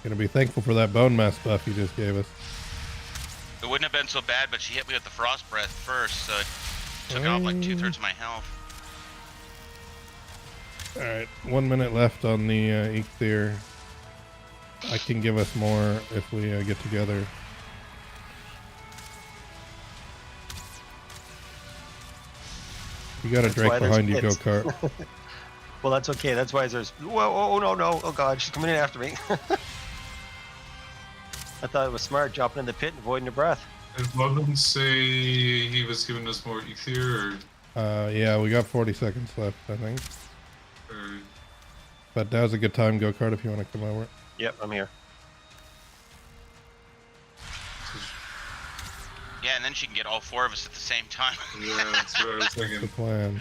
Gonna be thankful for that bone mass buff you just gave us. It wouldn't have been so bad, but she hit me with the frost breath first, so it took off like 2/3 of my health. Alright, 1 minute left on the Eikthyr. I can give us more if we get together. You got a That's why Drake there's behind you, kids. Go-Kart. Well, that's okay. That's why there's. Whoa! Oh no! No! Oh God! She's coming in after me. I thought it was smart jumping in the pit and avoiding the breath. Did Logan say he was giving us more ether, Yeah, we got 40 seconds left, I think. or But now's a good time, Go-Kart, if you want to come over. Yep, I'm here. Yeah, and then she can get all 4 of us at the same time. yeah, that's what I was That's the thinking. plan.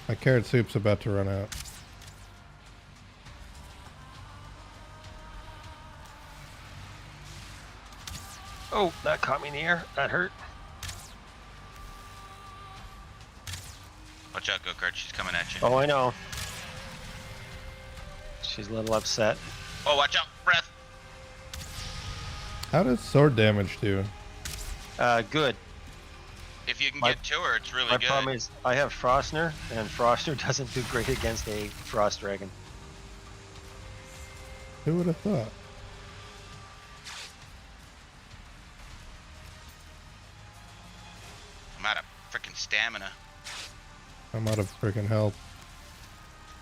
My carrot soup's about to run out. Oh, that caught me in the air. That hurt. Watch out, Go-Kart, she's coming at you. Oh, I know. She's a little upset. Oh, watch out, breath. How does sword damage do? Good. If you can My- get to her, it's really My good. problem is I have Frostner, and Frostner doesn't do great against a Frost Dragon. Who would have thought? I'm out of freaking stamina. I'm out of freaking health.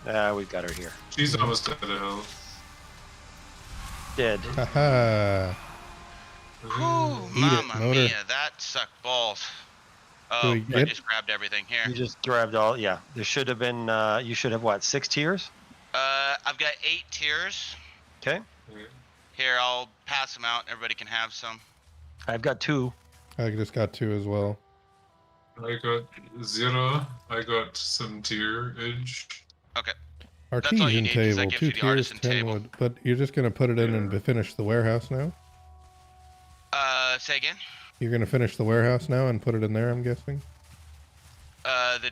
We've got her here. She's almost out of health. Dead. Haha. Whew, Eat it, mamma motor. mia, that sucked balls. Oh, we I get- just grabbed everything here. You just grabbed all. Yeah, there should have been. You should have what? 6 tiers. I've got 8 tiers. Okay. Here, I'll pass them out. Everybody can have some. I've got 2. I just got 2 as well. I got 0. I got some tier edge. Okay. Artesian all you need, 'cause that table, gives 2 you the tiers, artisan 10 table. wood. But you're just gonna put it in and finish the warehouse now? Say again. You're gonna finish the warehouse now and put it in there, I'm guessing? The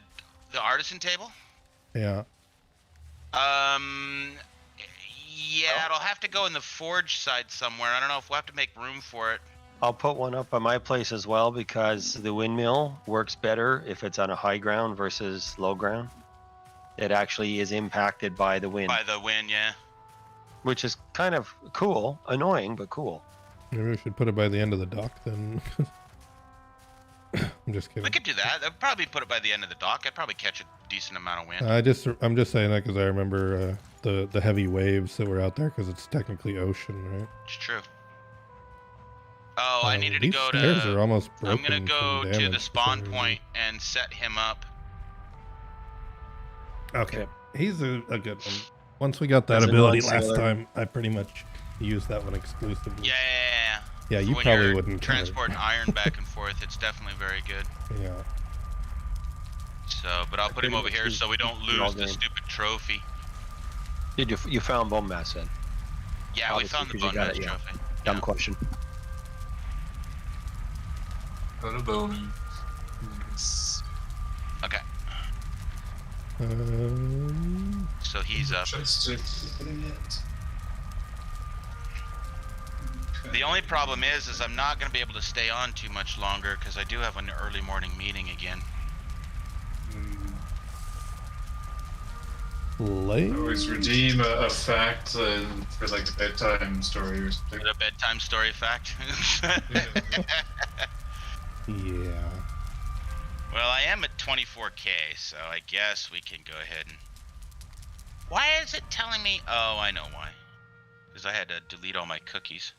artisan table. Yeah. Yeah, it'll have to go in the forge side somewhere. I don't know if we'll have to make room for it. I'll put one up on my place as well because the windmill works better if it's on a high ground versus low ground. It actually is impacted by the wind, By the wind, yeah. which is kind of cool, annoying but cool. Maybe we should put it by the end of the dock then. I'm just kidding. We could do that. I'd probably put it by the end of the dock. I'd probably catch a decent amount of wind. I'm just saying that because I remember the heavy waves that were out there because it's technically ocean, right? It's true. Oh, I needed to these go stairs are to. almost I'm broken. gonna go from to damage the for spawn some reason. point and set him up. Okay, Okay. he's a good one. Once we got that There's a ability non-sailor. last time, I pretty much used that one exclusively. Yeah. Yeah, So you when probably you're wouldn't care. transporting iron back and forth, it's definitely very good. Yeah. So, but I'll put him pretty over much here used so we don't it all lose the game. stupid trophy. Did you found bone mass then? Yeah, we Obviously, found the 'cause you bone got mass it, yeah. trophy. Dumb Yeah. question. Got a bone. Yes. Okay, so he's up. Just putting it. The only problem is I'm not going to be able to stay on too much longer because I do have an early morning meeting again. Late. Always redeem a fact for like the bedtime story or something. A bedtime story fact. Yeah. Well, I am at 24K, so I guess we can go ahead and. Why is it telling me? Oh, I know why. Because I had to delete all my cookies.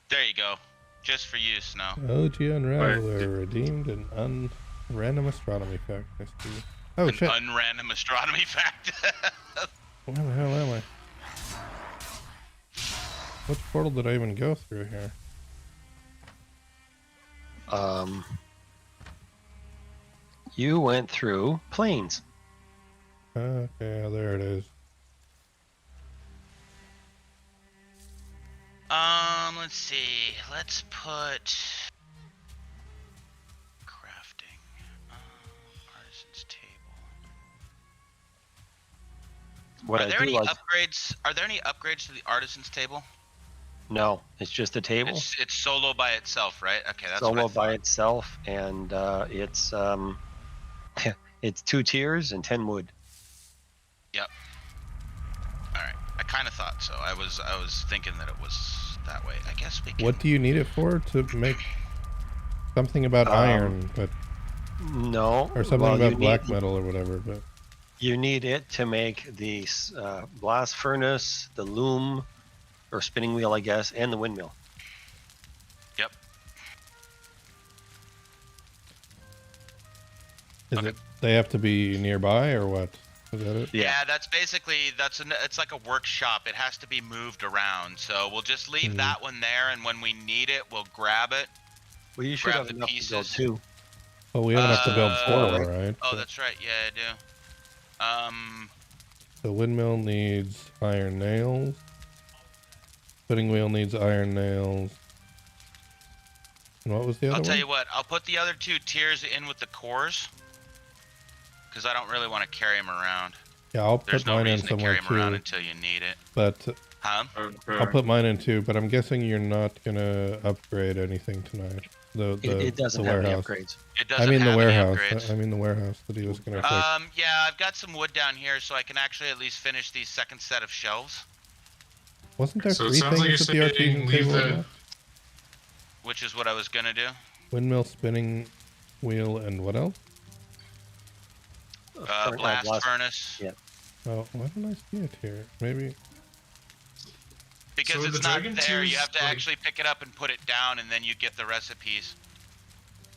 There you go. Just for you, Snow. OG Unraveler redeemed an random astronomy fact. Nice to you. Oh An shit! unrandom astronomy fact. Where the hell am I? Which portal did I even go through here? You went through planes. Okay, there it is. Let's see. Let's put crafting. Artisan's table. What Are I there do any like, upgrades? Are there any upgrades to the artisan's table? no, it's just a table. It's solo by itself, right? Okay, that's Solo what I by thought. itself, and it's it's 2 tiers and 10 wood. Yep. All right. I kind of thought so. I was thinking that it was that way. I guess we can. What do you need it for? To make something about iron, but No, or something well, about you black need, metal or whatever. But You need it to make the blast furnace, the loom, or spinning wheel, I guess, and the windmill. Yep. is Okay. it? They have to be nearby or what? Is that it? Yeah, that's basically it's like a workshop. It has to be moved around. So we'll just leave Mhm. that one there, and when we need it, we'll grab it. Well, you should Grab have the enough to build pieces. 2. Well, we have enough to build 4, Uh, right? Oh, So that's right. Yeah, I do. the windmill needs iron nails. Spinning wheel needs iron nails. And what was the other I'll one? tell you what. I'll put the other 2 tiers in with the cores, because I don't really want to carry them around. Yeah, I'll There's put no mine in reason to somewhere carry them around too. until you need it. But Huh? I'll put mine in too. But I'm guessing you're not gonna upgrade anything tonight. It doesn't have any warehouse. upgrades. It I doesn't mean the have any warehouse. upgrades. I mean the warehouse that he was gonna fix. Yeah, I've got some wood down here, so I can actually at least finish the second set of shelves, Wasn't there So it 3 sounds like things you're that the saying artisan leave table the- had? which is what I was gonna do. Windmill, spinning wheel, and what else? Blast furnace. Yeah. Oh, why don't I see it here? Maybe. Because So it's the not Dragon there. You 2's have to like- actually pick it up and put it down, and then you get the recipes.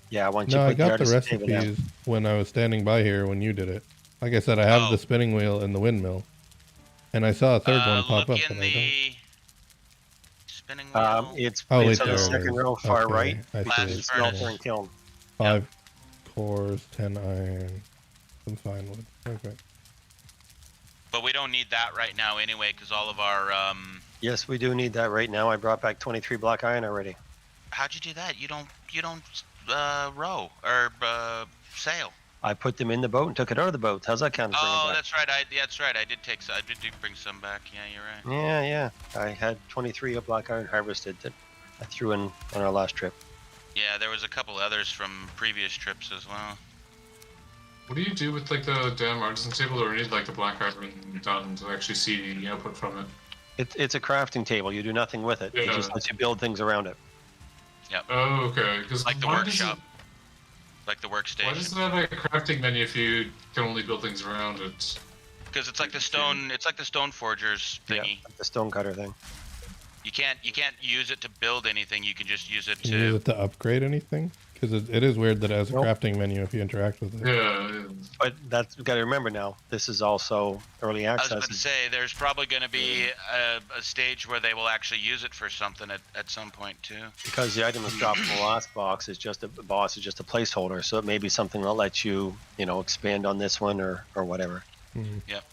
Yeah, once No, you I put got the artisan table down. recipes when I was standing by here when you did it. Like I said, I have Oh. the spinning wheel and the windmill, and I saw a third one pop Look up, in but I don't. the spinning wheel. It's Oh, wait, on the there it second is. row, far Okay, right. I Blast see It's it. furnace. smelter and kiln. 5 cores, 10 iron, some fine wood. Okay. But we don't need that right now anyway, because all of our Yes, we do need that right now. I brought back 23 black iron already. how'd you do that? You don't row or sail. I put them in the boat and took it out of the boat. How's that count? as bringing Oh, back? that's right. That's right. I did bring some back. Yeah, you're right. Yeah. I had 23 of black iron harvested that I threw in on our last trip. Yeah, there was a couple others from previous trips as well. What do you do with like the damn artisan table, or you need like the black iron done to actually see the output from it? It's a crafting table. You do nothing with it. It Yeah. just lets you build things around it. Oh, okay. Because Like the workshop. Like the Why workstation. does it have a crafting menu if you can only build things around it? Because it's like the stone. It's like the stone forgers thingy. Yeah, the stonecutter thing. You can't use it to build anything. You can just use it Can you use to. it to upgrade anything? Because it is weird that it has a Nope. crafting menu if you interact with it. Yeah. But that's got to remember now. This is also early I was access. about to say, there's probably going to be a stage where they will actually use it for something at some point too. Because the item that's dropped from the last box is just a placeholder, so it may be something that lets you, expand on this one or whatever. Mhm. Yep.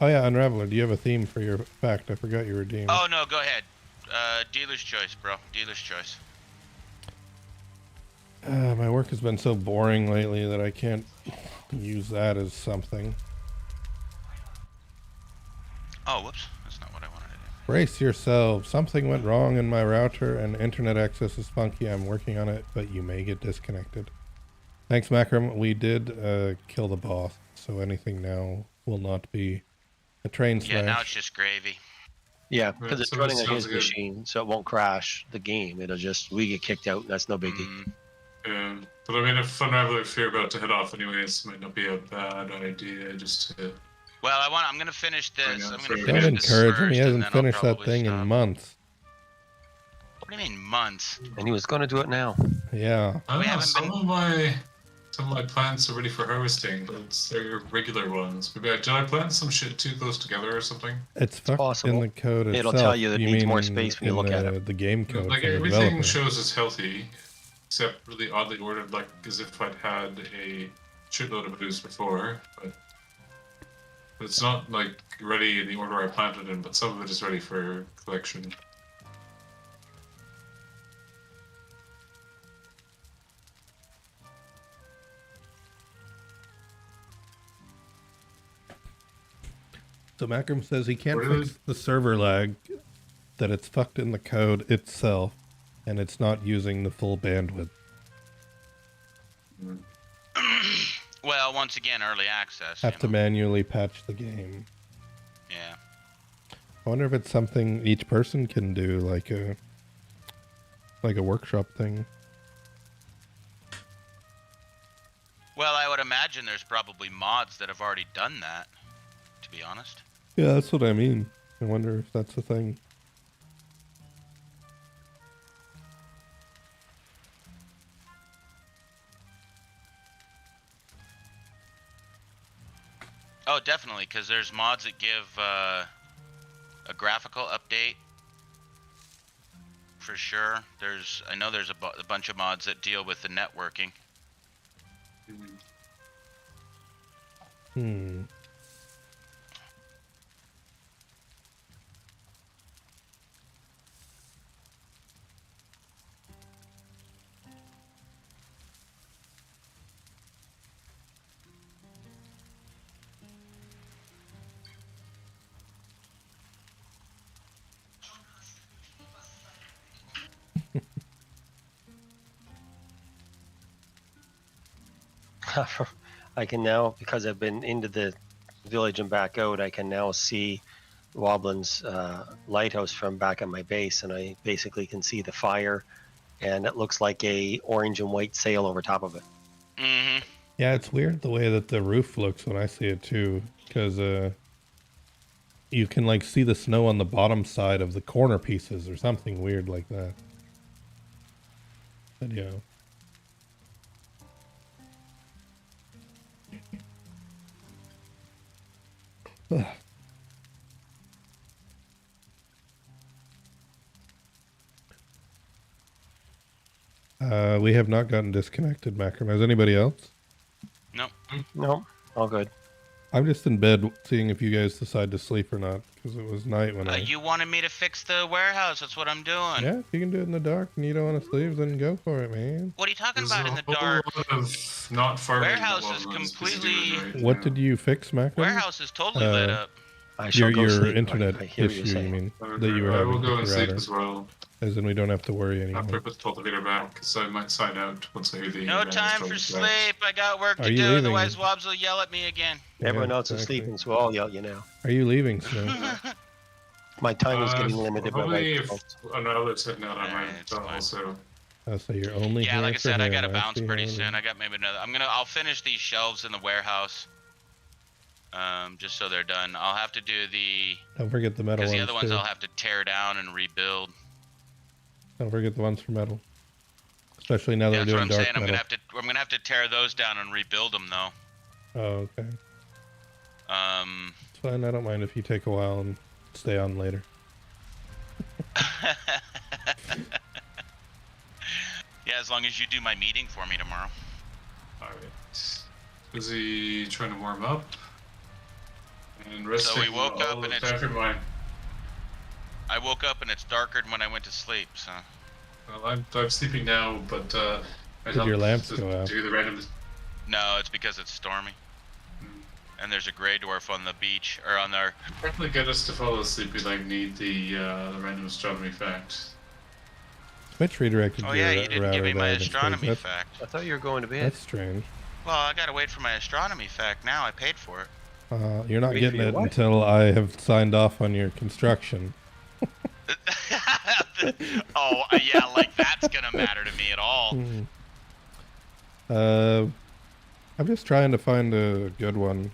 Oh yeah, Unraveler, do you have a theme for your fact? I forgot you redeemed. Oh no, go ahead. Dealer's choice, bro. Dealer's choice. My work has been so boring lately that I can't use that as something. Oh, whoops. That's not what I wanted to do. Brace yourself. Something went wrong in my router and internet access is funky. I'm working on it, but you may get disconnected. Thanks, Macram. We did kill the boss, so anything now will not be a train smash. Yeah, now it's just gravy. Yeah, Right, because it's so running that on his sounds good. machine, so it won't crash the game. It'll just, we get kicked out, and that's no biggie. Mm, Yeah. But I mean, if if you're about to head off anyways, it might not be a bad idea just to. well, I'm gonna finish this. yeah, I'm fair gonna enough. finish Don't this encourage him. first, He and hasn't then I'll finished that probably thing stop. in months. What do you mean months? And he was going to do it now. Yeah. I don't We know, haven't some of my plants are ready for harvesting, but they're regular ones. Maybe did I plant some shit too close together or something? It's fucked in possible. the code It'll itself. tell you that it needs more mean space when you in look at the game code Like from the everything developer. shows as healthy, except really oddly ordered, like as if I'd had a shitload of booze before. But it's not like ready in the order I planted in, but some of it is ready for collection. So Macram says he can't Really? fix the server lag, that it's fucked in the code itself, and it's not using the full bandwidth. Well, once again, early access. Have you to know. manually patch the game. Yeah. I wonder if it's something each person can do, like a workshop thing. Well, I would imagine there's probably mods that have already done that. To be honest. Yeah, that's what I mean. I wonder if that's a thing. Oh, definitely, because there's mods that give a graphical update. For sure. I know there's a bunch of mods that deal with the networking. Hmm. I can now, because I've been into the village and back out, I can now see Woblin's lighthouse from back at my base, and I basically can see the fire, and it looks like a orange and white sail over top of it. Mm-hmm. Yeah, it's weird the way that the roof looks when I see it too, because you can like see the snow on the bottom side of the corner pieces or something weird like that. But yeah. We have not gotten disconnected, Macram. Has anybody else? Nope. No, all good. I'm just in bed seeing if you guys decide to sleep or not, because it was night when I... You wanted me to fix the warehouse. That's what I'm doing. Yeah, if you can do it in the dark and you don't want to sleep, then go for it, man. What are you talking There's about a in the whole dark? lot of not farming Warehouse that is Woblin's busy completely- doing right What now. did you fix, Macram? Warehouse is totally lit up. I shall Your go sleep. internet I hear what issue, you're you saying. mean, Okay, that you were I having will go with and the sleep router. as well. As in we don't have to worry After I anymore. put the cultivator back, because I might sign out once I hear the. No time for sleep. I got work Are to you do. leaving? Otherwise, Wobbs will yell at me again. Everyone Yeah, else is exactly. sleeping, so I'll yell at you now. Are you leaving, Snow? My time is getting limited by Hopefully, my if folks. another's heading out, I Yeah, might it's fine. also. Oh, so you're only Yeah, here like I for said, I him. gotta bounce see pretty how it soon. is. I got maybe another. I'll finish these shelves in the warehouse. Just so they're done. I'll have to do the Don't forget the metal because ones the other ones too. I'll have to tear down and rebuild. Don't forget the ones for metal. Especially now that Yeah, we're that's what doing I'm dark saying. metal. I'm gonna have to tear those down and rebuild them though. Oh, okay. It's fine. I don't mind if you take a while and stay on later. Yeah, as long as you do my meeting for me tomorrow. Alright. Busy trying to warm up. And resting. we woke up all and the it's- time for mine. I woke up and it's darker than when I went to sleep. So Well, I'm sleeping now, but I Did your lamps to go out? do the random. no, it's because it's stormy. And there's a gray dwarf on the beach or on our. Probably get us to fall asleep. We like need the random astronomy fact. Mitch redirected Oh your yeah, you didn't router give me my there. That's astronomy crazy. fact. I thought you were going to bed. That's strange. Well, I gotta wait for my astronomy fact now. I paid for it. You're not Wait getting for your it what? until I have signed off on your construction. Oh yeah, like that's gonna matter to me at all. I'm just trying to find a good one.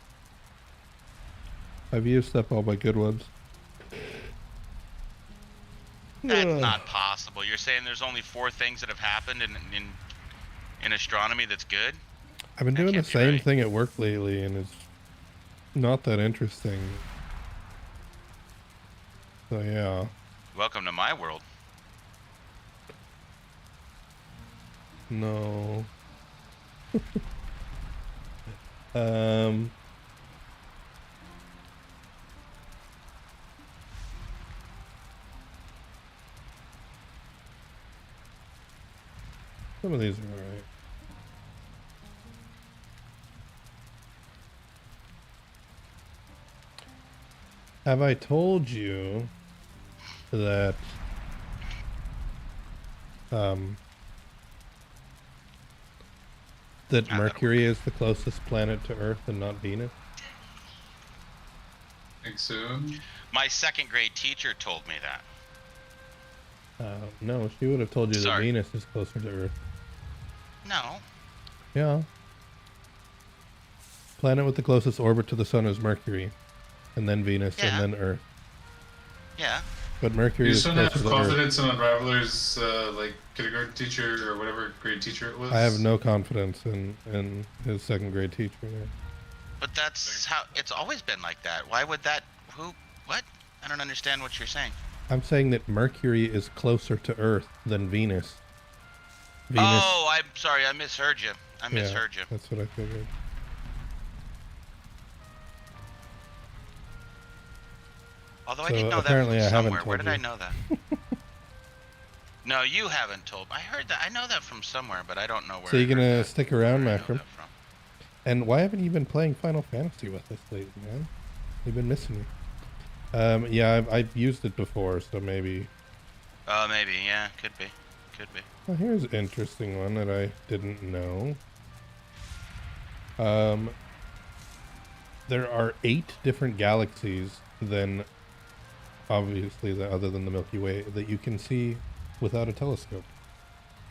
I've used up all my good ones. That's Ugh. not possible. You're saying there's only 4 things that have happened in astronomy that's good? I've been That doing the can't be same right. thing at work lately, and it's not that interesting. So yeah. Welcome to my world. No. um. Some of these are alright. Have I told you that that that'll Mercury is the closest planet to Earth and not Venus? Think soon. My 2nd grade teacher told me that. No, she would have told you Sorry. that Venus is closer to Earth. No. Yeah. Planet with the closest orbit to the sun is Mercury, and then Venus, Yeah. and then Earth. Yeah. But Mercury You is still closer have to Earth. confidence in Unraveler's like kindergarten teacher or whatever grade teacher it was. I have no confidence in his 2nd grade teacher. Yeah. But that's how it's always been like that. Why would that? Who? What? I don't understand what you're saying. I'm saying that Mercury is closer to Earth than Venus. Venus. Oh, I'm sorry. I misheard you. I yeah, misheard you. That's what I figured. Although I So did know that apparently from I haven't somewhere. Where told did I you. know that? No, you haven't told. I heard that. I know that from somewhere, but I don't know where. So I you're heard gonna that, stick around, where I know Macram? that from. And why haven't you been playing Final Fantasy with us lately, man? You've been missing me. Yeah, I've used it before, so maybe. Oh, maybe. Yeah, could be. Could be. Well, here's an interesting one that I didn't know. There are 8 different galaxies than, obviously, other than the Milky Way, that you can see without a telescope.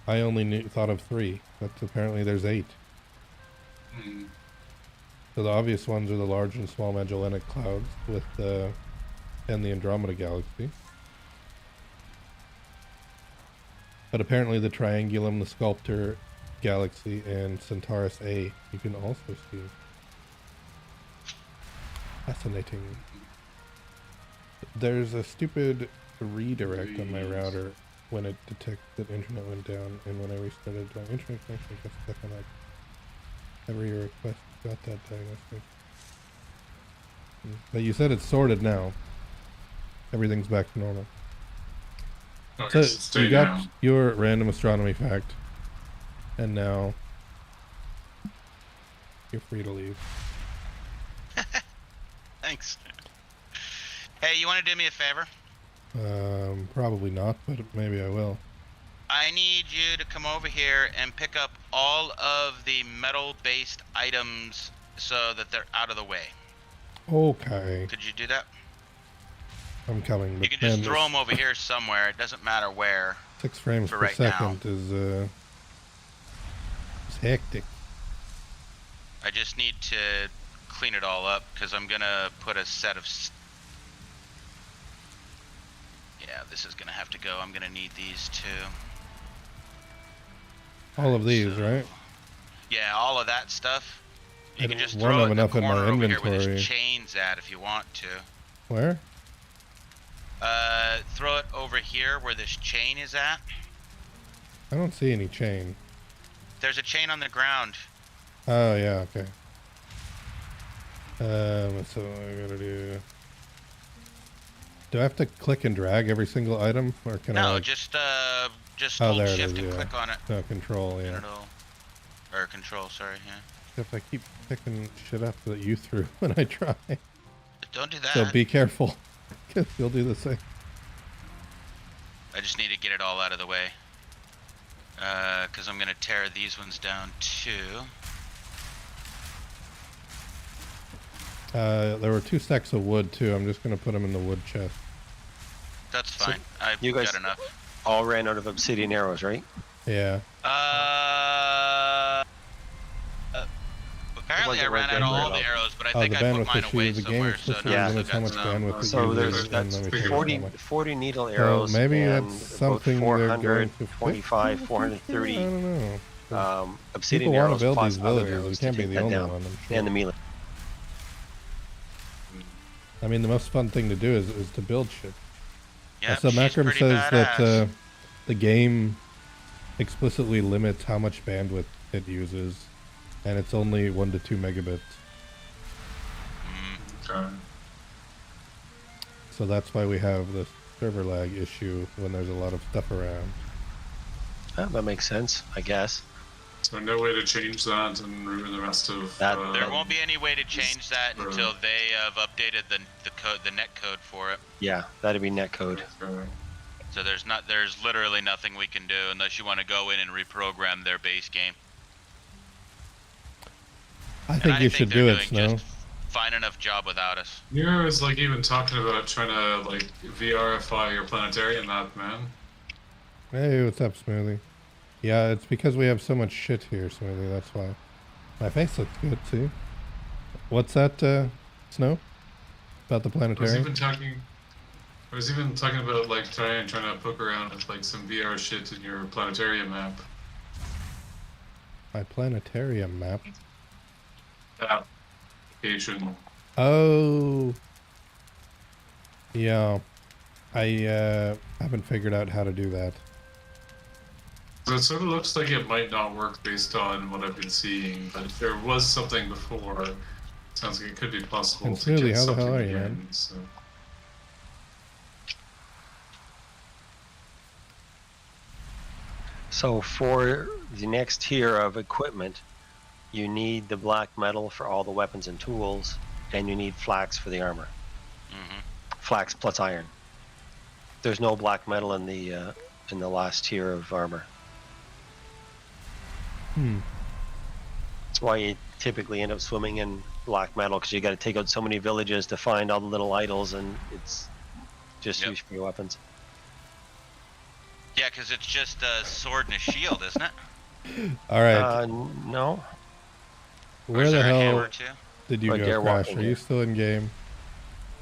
I only thought of 3, but apparently there's 8. Hmm. So the obvious ones are the Large and Small Magellanic Clouds with and the Andromeda Galaxy. But apparently the Triangulum, the Sculptor Galaxy, and Centaurus A you can also see. Fascinating. There's a stupid redirect on my router when it detects that internet went down, and when I restarted my internet connection, I got stuck on that. Every request got that diagnostic. But you said it's sorted now. Everything's back to normal. Okay, So stay you got down. your random astronomy fact, and now you're free to leave. Thanks. Hey, you want to do me a favor? Probably not, but maybe I will. I need you to come over here and pick up all of the metal-based items so that they're out of the way. Okay, Could you do that? I'm coming. You But can just man, throw them over here somewhere. It doesn't matter where. 6 frames for per right now. second is hectic. I just need to clean it all up because I'm gonna put a set of. Yeah, this is gonna have to go. I'm gonna need these too. All of these, So- right? Yeah, all of that stuff. You I can don't- just won't throw have it in the enough in my corner over here where inventory. there's chains at if you want to. Where? Throw it over here where this chain is at. I don't see any chain. There's a chain on the ground. Oh yeah, okay. So I gotta do. Do I have to click and drag every single item, or can I? No, Like, just Oh, hold there it shift is, and yeah. click on it. no, control, And yeah. it'll, or control, sorry, yeah. If I keep picking shit up that you threw when I try, Don't do that. so be careful, because you'll do the same. I just need to get it all out of the way. Because I'm gonna tear these ones down too. There were 2 stacks of wood too. I'm just gonna put them in the wood chest. That's So fine. I've you guys- got enough. All ran out of obsidian arrows, right? Yeah. Apparently I that were ran out of all the bandwidth. arrows, but I Oh, think the I put bandwidth mine away issue. The game somewhere, is so supposed to now I've limit how got much some. bandwidth it So uses. there's and that's let me figure out 40, how much. 40 needle arrows. maybe and that's about something they're going 400, to fix. 25, I 430 don't know. obsidian People want arrows to build plus these other villages. arrows We to can't be take the that only down. one. I'm sure. And the melee. I mean, the most fun thing to do is to build shit. Yeah, So she's Macram pretty says that badass. the game explicitly limits how much bandwidth it uses, and it's only 1 to 2 megabits. Okay. So that's why we have the server lag issue when there's a lot of stuff around. That makes sense, I guess. So no way to change that and ruin the rest of. That- There won't be any way to change that Right. until they have updated the code, the net code for it. Yeah, that'd be netcode. Okay. So there's literally nothing we can do unless you want to go in and reprogram their base game. I And think I you think should they're do it, doing Snow. just fine enough job without us. Nero is like even talking about trying to like VRify your planetarium map, man. Hey, what's up, Smoothie? Yeah, it's because we have so much shit here, Smoothie, that's why. My face looks good, too. What's that, Snow? About the I was planetarium? even talking about like trying to poke around with like some VR shit in your planetarium map. My planetarium map. Application. Oh. Yeah. I haven't figured out how to do that. So it sort of looks like it might not work based on what I've been seeing, but if there was something before, it sounds like it could be possible And to Smoothie, get how the something hell are you, again. man? So. So for the next tier of equipment, you need the black metal for all the weapons and tools, and you need flax for the armor. Hmm. Flax plus iron. There's no black metal in the last tier of armor. That's why you typically end up swimming in black metal, because you got to take out so many villages to find all the little idols, and it's just Yep. used for your weapons. Yeah, because it's just a sword and a shield, isn't it? All right. No. Or Where is the there a hell hammer too? did you Right go, there, Crash? walking Are you here. still in game?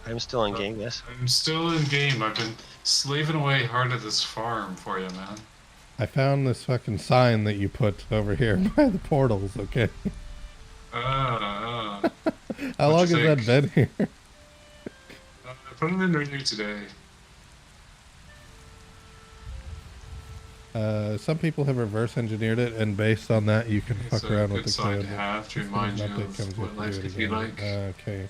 I'm still in game, yes. I'm still in game. I've been slaving away hard at this farm for you, man. I found this fucking sign that you put over here by the portals. Okay. How How long has you that think? been here? I put it in earlier today. Some people have reverse engineered it, and based on that, you can It's fuck a around good with the sign code. to have to As soon as remind an you update comes, of what you have life to do could it be again. like. Okay.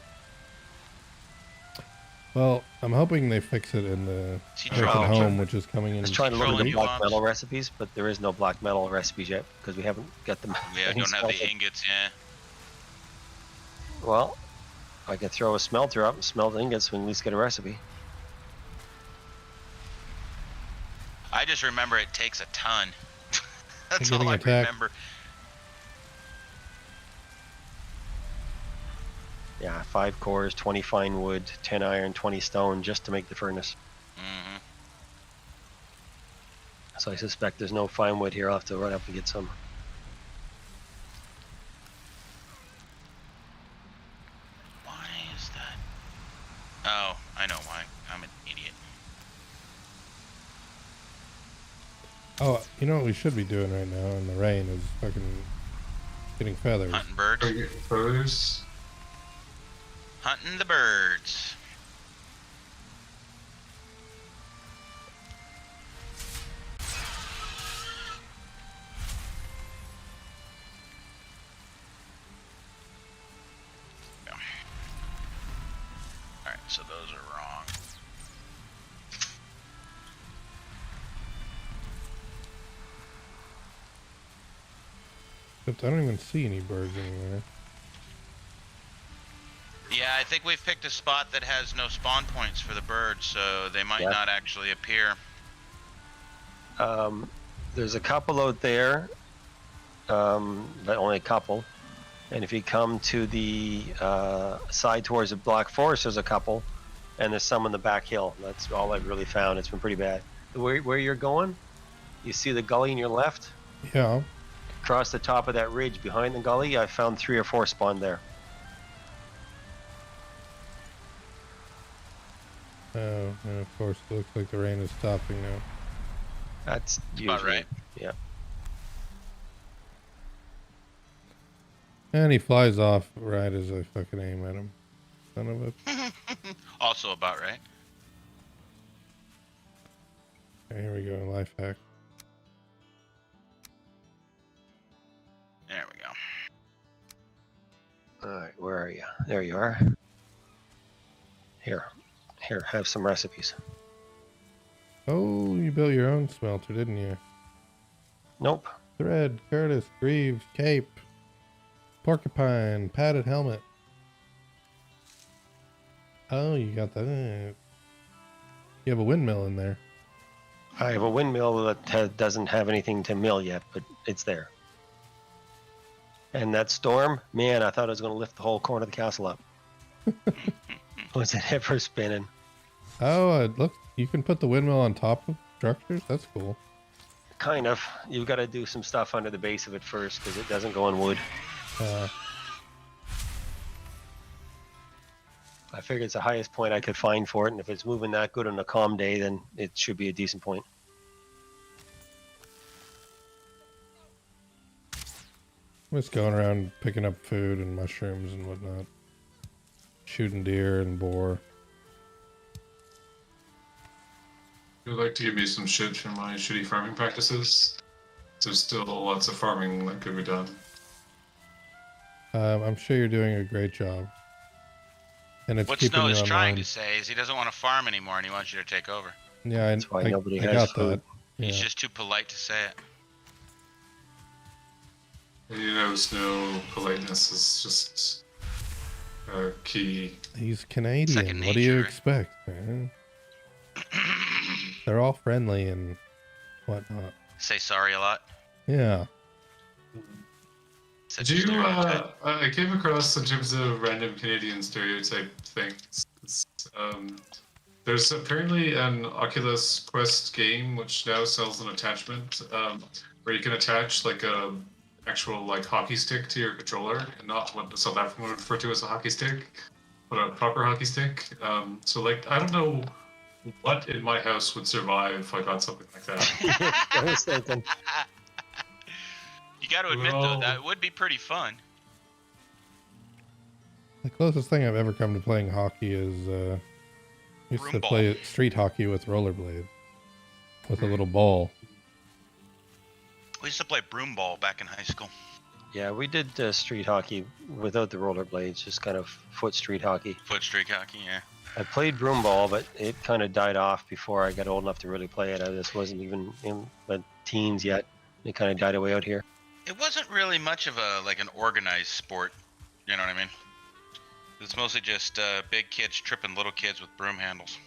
Well, I'm hoping they fix it in the Is he Earth at trolling? Home, which is coming I in. was trying to look at Trolling the you, black Wops? metal recipes, but there is no black metal recipes yet, because we haven't got them. We any don't have the smelted. ingots, yeah. Well, I could throw a smelter up and smelt ingots, we can at least get a recipe. I just remember it takes a ton. That's You're all getting I attacked. remember. Yeah, 5 cores, 20 fine wood, 10 iron, 20 stone, just to make the furnace. Hmm. So I suspect there's no fine wood here. I'll have to run up and get some. Why is that? Oh, I know why. I'm an idiot. Oh, you know what we should be doing right now in the rain is fucking getting feathers. Hunting birds. Are you getting photos? Hunting the birds. Yeah. Alright, so those are wrong. Except I don't even see any birds anywhere. Yeah, I think we've picked a spot that has no spawn points for the birds, so they might Yeah. not actually appear. There's a couple out there, but only a couple. And if you come to the side towards the Black Forest, there's a couple, and there's some on the back hill. That's all I've really found. It's been pretty bad. Where you're going, you see the gully on your left? Yeah. Across the top of that ridge behind the gully, I found 3 or 4 spawned there. Oh, and of course, it looks like the rain is stopping now. That's About usually right. Yeah. And he flies off right as I fucking aim at him. Son of a... Also about right. Okay, here we go, life hack. There we go. All right, where are you? There you are. Here, have some recipes. Oh, you built your own smelter, didn't you? Nope. Thread, Curtis, Greaves, Cape, Porcupine, Padded Helmet. Oh, you got that. You have a windmill in there. I have a windmill that doesn't have anything to mill yet, but it's there. And that storm, man, I thought it was going to lift the whole corner of the castle up. Was it ever spinning? Oh, look, you can put the windmill on top of structures? That's cool. Kind of. You've got to do some stuff under the base of it first, because it doesn't go on wood. I figured it's the highest point I could find for it, and if it's moving that good on a calm day, then it should be a decent point. I'm just going around picking up food and mushrooms and whatnot. Shooting deer and boar. You'd like to give me some shit for my shitty farming practices? There's still lots of farming that could be done. I'm sure you're doing a great job. And it's What keeping Snow you is trying online. to say is he doesn't want to farm anymore and he wants you to take over. Yeah, That's why nobody I has got food. that. Yeah. He's just too polite to say it. You know, Snow, politeness is just a key. He's Canadian. Second What do you nature. expect, man? They're all friendly and whatnot. Say sorry a lot. Yeah. such Do a you, stereotype. I came across in terms of random Canadian stereotype things. There's apparently an Oculus Quest game which now sells an attachment where you can attach like a actual like hockey stick to your controller, and not what the South African would refer to as a hockey stick, but a proper hockey stick. So like I don't know what in my house would survive if I got something like that. I was thinking, You got to admit though, Well- that would be pretty fun. The closest thing I've ever come to playing hockey is used to Broom ball. play street hockey with rollerblades with a little ball. We used to play broom ball back in high school. yeah, we did street hockey without the rollerblades, just kind of foot street hockey. Foot street hockey, yeah. I played broom ball, but it kind of died off before I got old enough to really play it. I just wasn't even in my teens yet. It kind of died away out here. It wasn't really much of a like an organized sport. You know what I mean? It's mostly just big kids tripping little kids with broom handles.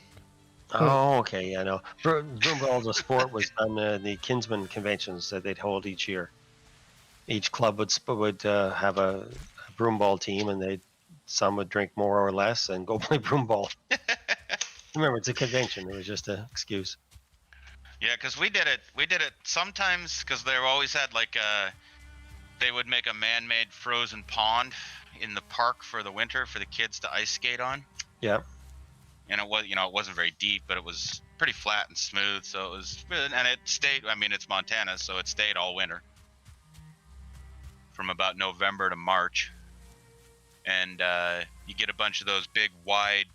Oh, okay, yeah, no. Broom ball as a sport was on the Kinsman conventions that they'd hold each year. Each club would have a broom ball team, and some would drink more or less and go play broom ball. Remember, it's a convention. It was just an excuse. Yeah, because we did it sometimes because they always had like they would make a man-made frozen pond in the park for the winter for the kids to ice skate on. Yeah. And it was, it wasn't very deep, but it was pretty flat and smooth. So it was, and it stayed. I mean, it's Montana, so it stayed all winter, from about November to March. And you get a bunch of those big, wide,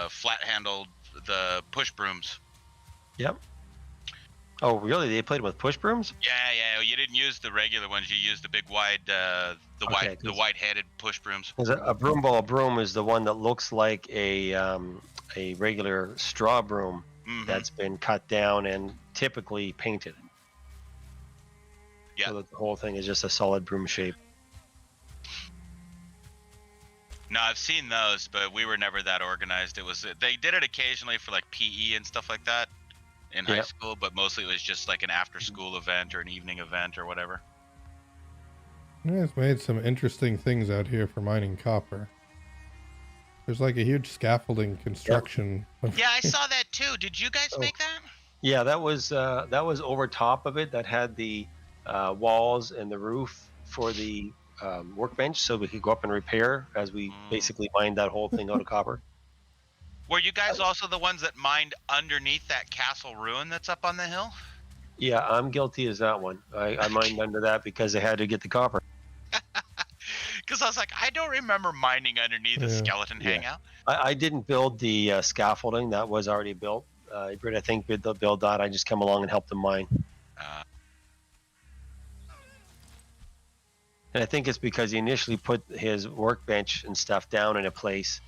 flat-handled, the push brooms. Yep. Oh, really? They played with push brooms? Yeah. You didn't use the regular ones. You used the big, wide, the wide-headed push brooms. Because a broom is the one that looks like a regular straw broom Mhm. that's been cut down and typically painted. Yeah. So that the whole thing is just a solid broom shape. No, I've seen those, but we were never that organized. They did it occasionally for like PE and stuff like that in high Yep. school, but mostly it was just like an after-school event or an evening event or whatever. You guys made some interesting things out here for mining copper. There's like a huge scaffolding construction. Yeah, I saw that too. Did you guys Oh. make that? Yeah, that was over top of it. That had the walls and the roof for the workbench, so we could go up and repair as we basically mined that whole thing out of copper. Were you guys also the ones that mined underneath that castle ruin that's up on the hill? Yeah, I'm guilty as that one. I mined under that because they had to get the copper. Because I was like, I don't remember mining underneath a Yeah. skeleton Yeah. hangout. I didn't build the scaffolding. That was already built. Britt, I think, build that. I just come along and help them mine. Uh, And I think it's because he initially put his workbench and stuff down in a place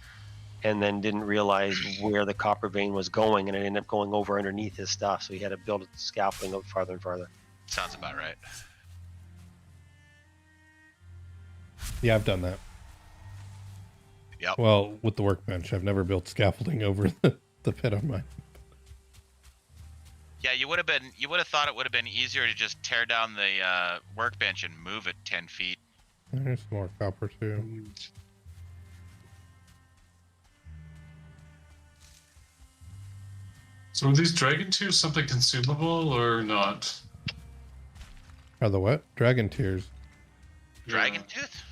and then didn't realize where the copper vein was going, and it ended up going over underneath his stuff. So he had to build scaffolding up farther and farther. sounds about right. Yeah, I've done that. Yep. Well, with the workbench, I've never built scaffolding over the pit of mine. Yeah, you would have thought it would have been easier to just tear down the workbench and move it 10 feet. There's some more copper too. So are these dragon tears something consumable or not? Are the what? Dragon tears. Dragon tooth?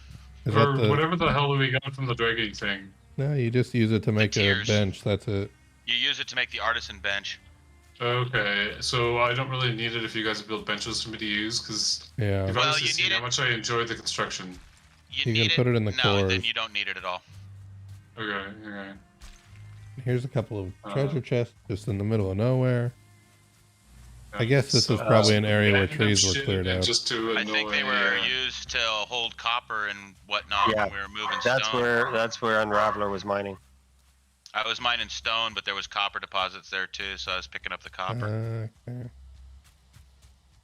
Is Or that the? whatever the hell we got from the dragon thing. No, you just use it to make a tears. bench. That's it. You use it to make the artisan bench. Okay, so I don't really need it if you guys have built benches for me to use, because Yeah. you've Well, obviously you seen need how it- much I enjoy the construction. You can need put it in the No, then cores. you don't need it at all. Okay. Here's a couple of Uh, treasure chests just in the middle of nowhere. I Yeah, guess this so- is probably an area where random trees were shit cleared and out. Just to I think they annoy, were used to hold copper and whatnot Yeah, when we were moving That's stone. where Unraveler was mining. I was mining stone, but there was copper deposits there too, so I was picking up the copper. Okay.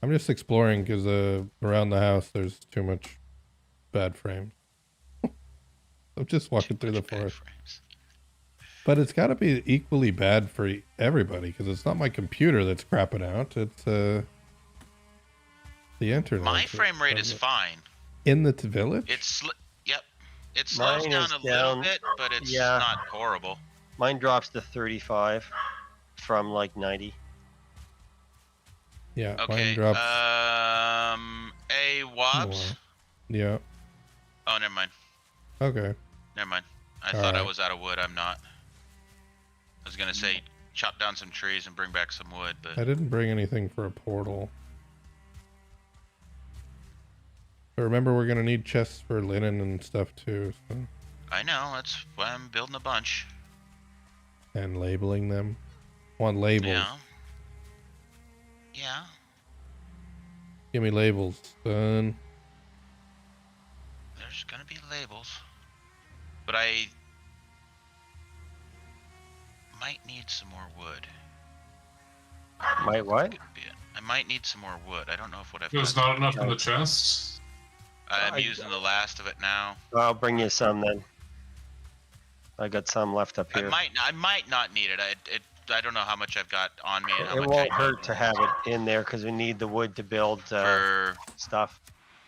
I'm just exploring because around the house there's too much bad frames. I'm just walking through the Bad forest. frames. But it's got to be equally bad for everybody because it's not my computer that's crapping out. It's the internet. My frame rate is does it. fine. In the village? Yep. It slows Mine down is a little down- bit, but it's yeah. not horrible. Mine drops to 35 from like 90. Yeah, Okay. mine drops A Wobbs. more. Yeah. Oh, never mind. Okay. Never mind. I All thought I right. was out of wood. I'm not. I was gonna say chop down some trees and bring back some wood, but I didn't bring anything for a portal. But remember, we're gonna need chests for linen and stuff too, so. I know that's why I'm building a bunch. And labeling them. Want labels? Yeah. Yeah. Give me labels, son. There's gonna be labels, but I might need some more wood. Might what? Could be it. I might need some more wood. I don't know if what I've There's got. not enough in the chest. I'm using the last of it now. I'll bring you some then. I got some left up here. I might not need it. I don't know how much I've got on me and how It much won't I hurt to have it in there because we need the wood to build for stuff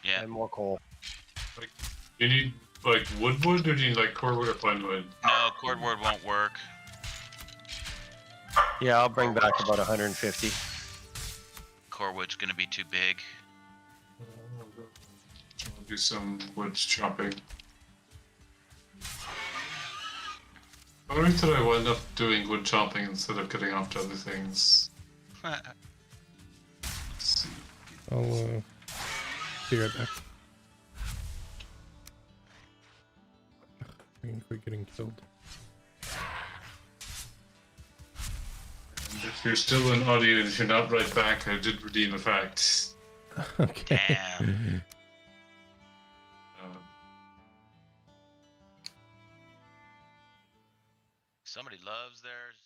yeah. and more coal. Do you need like wood, or do you need like cordwood or plywood? No, cordwood won't work. Yeah, I'll bring back about 150. Cordwood's gonna be too big. I'll do some wood chopping. I wonder if I wind up doing wood chopping instead of cutting off to other things. Let's see. I'll be right back. I can quit getting killed. And if you're still in audio and if you're not right back, I did redeem a fact. Okay. Damn. Somebody loves theirs.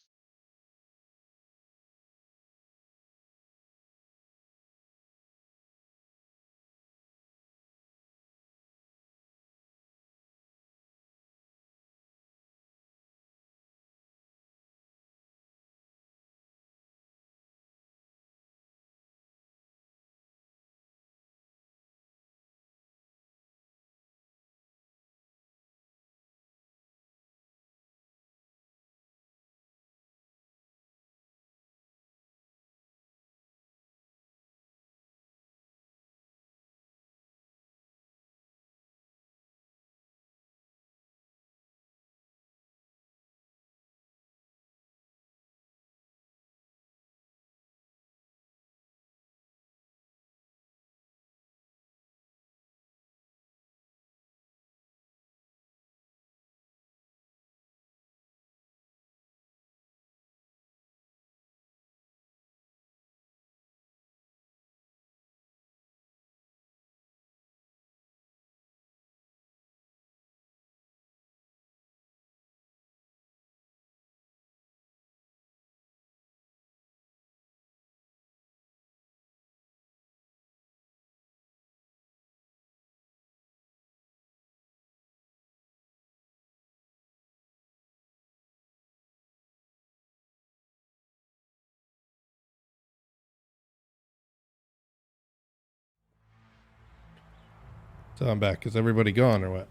So I'm back. Is everybody gone or what?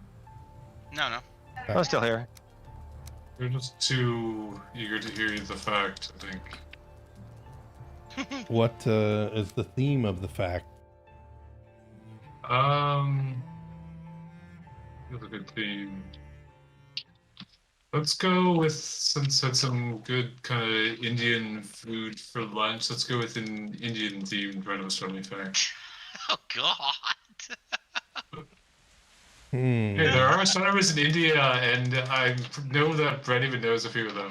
No. I'm still here. You're just too eager to hear the fact, I think. What is the theme of the fact? That's a good theme. Let's go with, since it's some good kind of Indian food for lunch, let's go with an Indian themed random astronomy fact. Oh God. Hmm. Hey, there are astronomers in India, and I know that Brett even knows a few of them.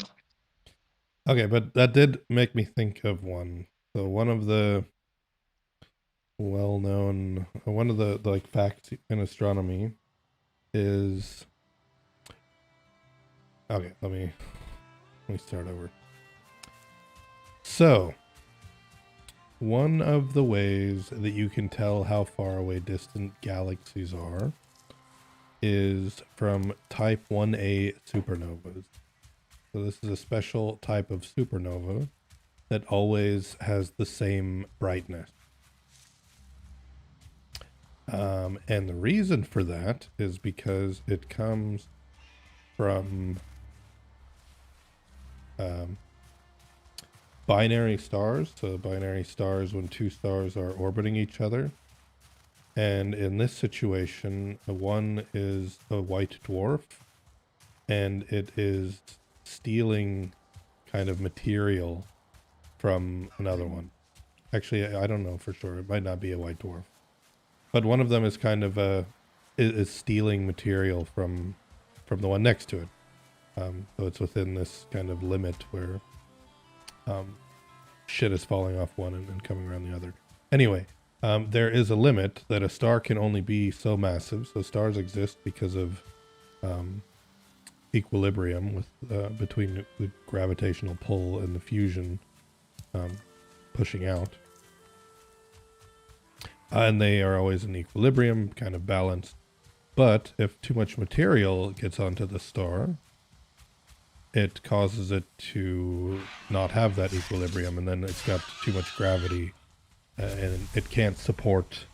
Okay, but that did make me think of one. So one of the well-known, one of the like facts in astronomy is. Okay, let me start over. So, one of the ways that you can tell how far away distant galaxies are is from type 1a supernovas. So this is a special type of supernova that always has the same brightness. And the reason for that is because it comes from binary stars. So binary stars when two stars are orbiting each other. And in this situation, one is a white dwarf, and it is stealing kind of material from another one. Actually, I don't know for sure. It might not be a white dwarf. But one of them is kind of is stealing material from the one next to it. So it's within this kind of limit where shit is falling off one and coming around the other. Anyway, there is a limit that a star can only be so massive. So stars exist because of equilibrium with between the gravitational pull and the fusion pushing out. And they are always in equilibrium, kind of balanced. But if too much material gets onto the star, it causes it to not have that equilibrium, and then it's got too much gravity, and it can't support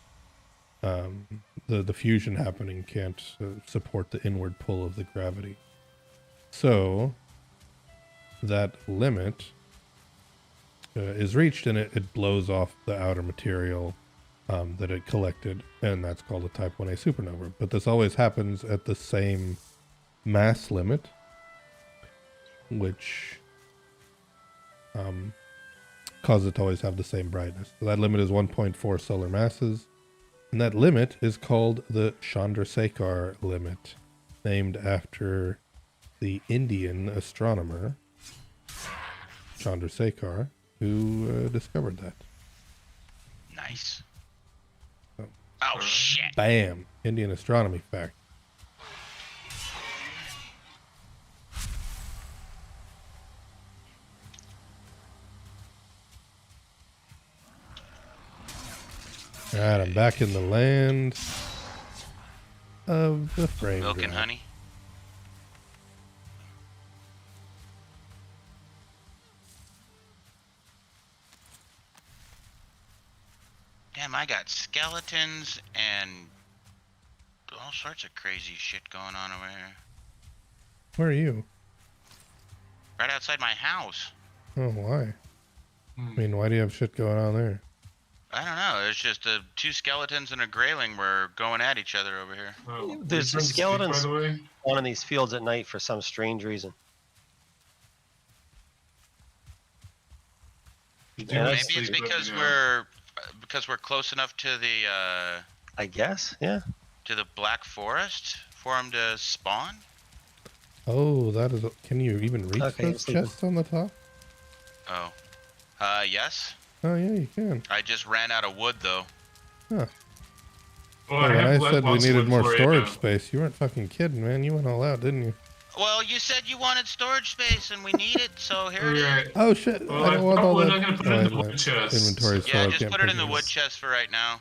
the fusion happening, can't support the inward pull of the gravity. So that limit is reached, and it blows off the outer material that it collected, and that's called a Type 1a supernova. But this always happens at the same mass limit, which causes it to always have the same brightness. So that limit is 1.4 solar masses, and that limit is called the Chandrasekhar limit, named after the Indian astronomer Chandrasekhar, who discovered that. Nice. Oh. Oh shit! Bam! Indian astronomy fact. Alright, I'm back in the land of the frame Milk and drop. honey. Damn, I got skeletons and all sorts of crazy shit going on over here. Where are you? Right outside my house. Oh, why? I mean, why do you have shit going on there? I don't know. It's just two skeletons and a grayling were going at each other over here. Oh, There's which one's skeletons- Steve, by the way? One of these fields at night for some strange reason. You do Yeah, not Maybe sleep, it's but, because you know. we're close enough to the I guess, yeah. Black Forest for them to spawn. Oh, that is... Can you even reach Okay, those so- chests on the top? Oh. Yes. Oh, yeah, you can. I just ran out of wood though. Oh, Hey, I when have I said we lots of needed wood more for you storage now. space, you weren't fucking kidding, man. You went all out, didn't you? Well, you said you wanted storage space and we need it, so here it is. Okay. Oh, shit. Well, I don't want all I'm that. gonna put it in the wood chest. Inventory's full. Yeah, I just can't put it pick in the up. wood chest for right now.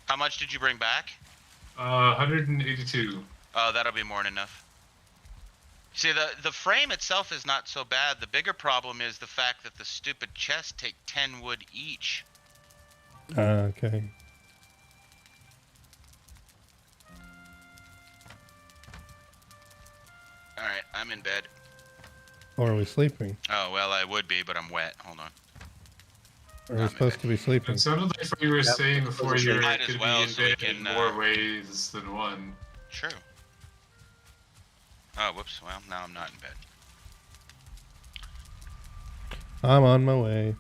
How much did you bring back? 182. Oh, that'll be more than enough. See, the frame itself is not so bad. The bigger problem is the fact that the stupid chests take 10 wood each. Okay. Alright, I'm in bed. Or are we sleeping? Oh, well, I would be, but I'm wet. Hold on. Or are we supposed to be sleeping? It sounded like what you were saying before we you might as could well, be in so we bed in can, more ways than one. True. Oh, whoops. Well, now I'm not in bed. I'm on my way.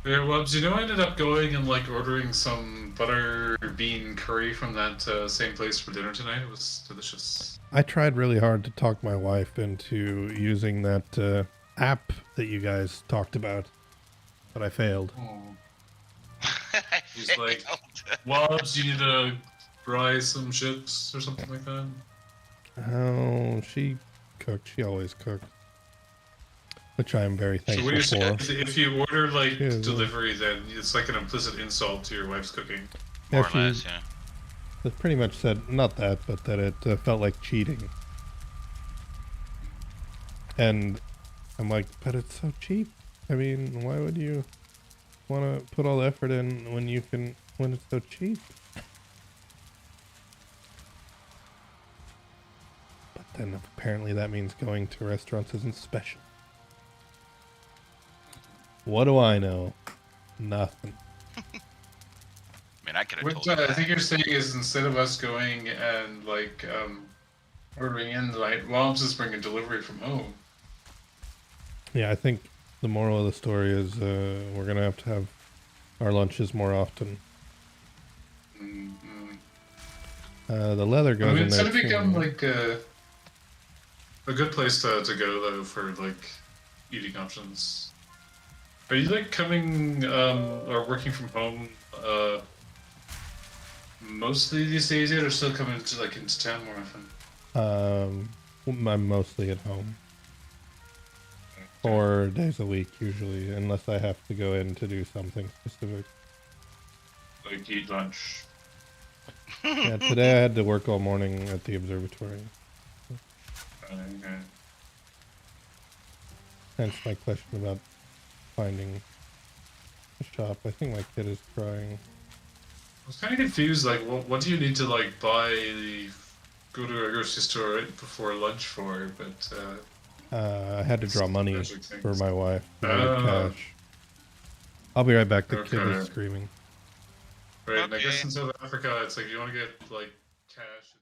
Yeah, Wubs, you know, I ended up going and like ordering some butter bean curry from that same place for dinner tonight. It was delicious. I tried really hard to talk my wife into using that app that you guys talked about, but I failed. He's like, Failed. Wubs, you need to fry some chips or something like that. Oh, she cooked. She always cooked. Which I am very So thankful what you're saying for. is if you order like Yeah, delivery, then it's like an implicit insult to your wife's cooking. More Yeah, or she- less, yeah. It pretty much said, not that, but that it felt like cheating. And I'm like, but it's so cheap. I mean, why want to put all the effort in when it's so cheap. But then apparently that means going to restaurants isn't special. What do I know? Nothing. I mean, I could have What told you I that. think you're saying is instead of us going and ordering in, like, Mom's just bringing delivery from home. Yeah, I think the moral of the story is we're gonna have to have our lunches more often. Mm-hmm. The leather goes in it's there gonna become too. like a good place to go though for like eating options. Are you like coming or working from home mostly these days yet, or still coming into town more often? I'm mostly at home. 4 days a week usually, unless I have to go in to do something specific. Like eat lunch. Yeah, today I had to work all morning at the observatory. Okay. Hence my question about finding a shop. I think my kid is crying. I was kind of confused. Like, what do you need to like go to a grocery store right before lunch for? But I had to draw money magic for things. my wife. I needed Oh, cash. I'll be right back. The kid is okay. screaming. Right, and I guess Okay. in South Africa, it's like you want to get like cash.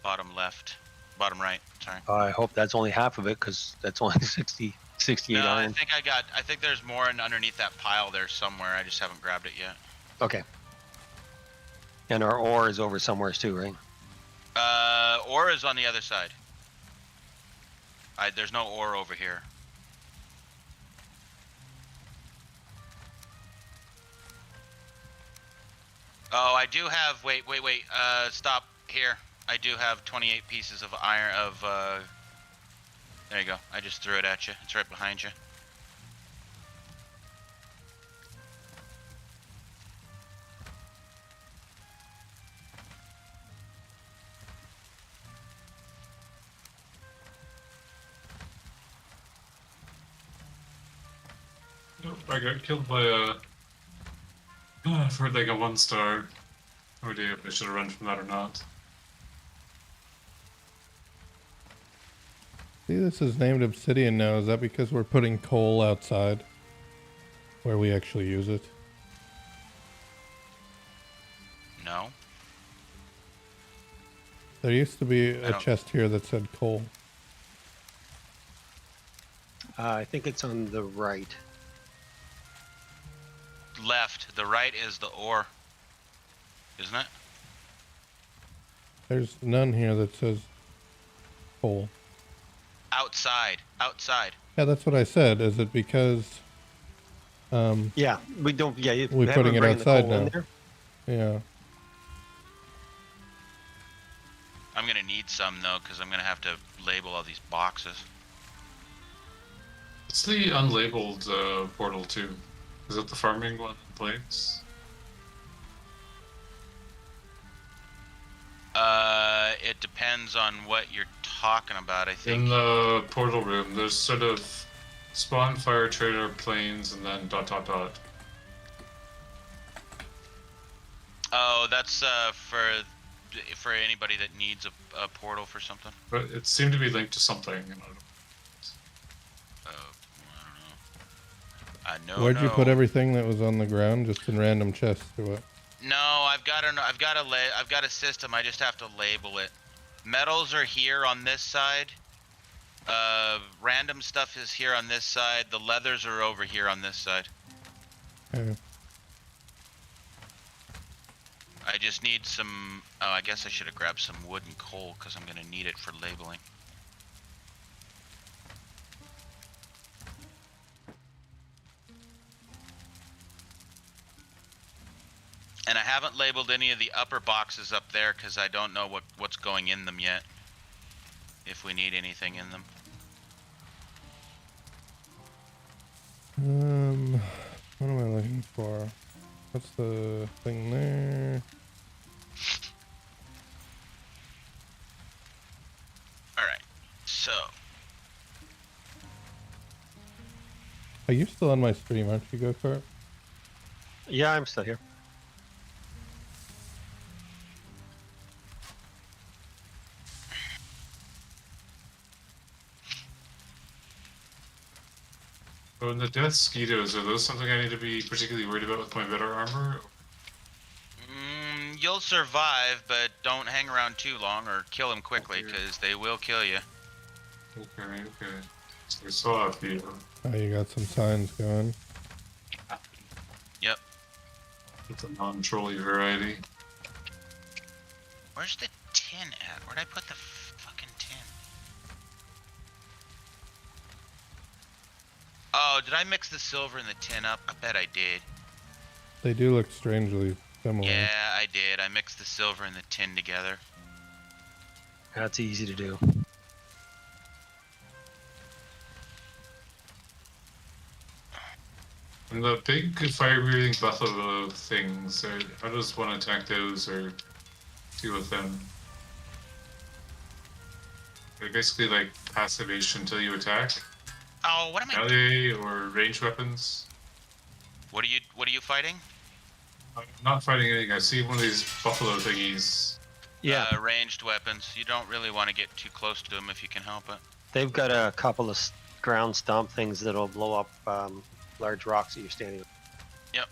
bottom left, bottom right. Sorry. I hope that's only half of it, because that's only 68 No, iron. I think there's more underneath that pile there somewhere. I just haven't grabbed it yet. Okay. And our ore is over somewhere too, right? Ore is on the other side. There's no ore over here. Oh, I do have. Wait. Stop here. I do have 28 pieces of iron. There you go. I just threw it at you. It's right behind you. Nope, I got killed by for like a 1-star. No idea if I should have run from that or not. See, this is named Obsidian now. Is that because we're putting coal outside where we actually use it? No. There used to be a don't- chest here that said coal. I think it's on the right. Left. The right is the ore. Isn't it? There's none here that says coal. Outside. Outside. Yeah, that's what I said. Is it because, Yeah, we don't. Yeah, We're putting it outside now. yeah. I'm gonna need some though, because I'm gonna have to label all these boxes. It's the unlabeled portal too. Is it the farming one in place? It depends on what you're talking about, I In think. the portal room, there's sort of spawn, fire, trader, planes, and then ... Oh, that's for anybody that needs a portal for something. But it seemed to be linked to something. And I know. Where'd you put everything that was on the ground? Just in random chests or what? No, I've got a system. I just have to label it. Metals are here on this side. Random stuff is here on this side. The leathers are over here on this side. Okay. I just need some. Oh, I guess I should have grabbed some wood and coal because I'm gonna need it for labeling. And I haven't labeled any of the upper boxes up there because I don't know what's going in them yet. If we need anything in them. What am I looking for? What's the thing there? Alright, so. Are you still on my stream, aren't you, Go-Kart? Yeah, I'm still here. Oh, and the death skeetos, are those something I need to be particularly worried about with my better armor? You'll survive, but don't hang around too long or kill them quickly Okay. because they will kill you. Okay. So I saw a few. Oh, you got some signs going. Yep. It's a non-trolly variety. Where's the tin at? Where'd I put the fucking tin? Oh, did I mix the silver and the tin up? I bet I did. They do look strangely similar. Yeah, I did. I mixed the silver and the tin together. That's easy to do. And the big fire-breathing buffalo things, how does one attack those or deal with them? They're basically like passivation until you attack. Oh, what am I? Melee or ranged weapons. What are you fighting? I'm not fighting anything. I see one of these buffalo thingies. Yeah, Ranged weapons. You don't really want to get too close to them if you can help it. they've got a couple of ground stomp things that'll blow up large rocks that you're standing on. Yep.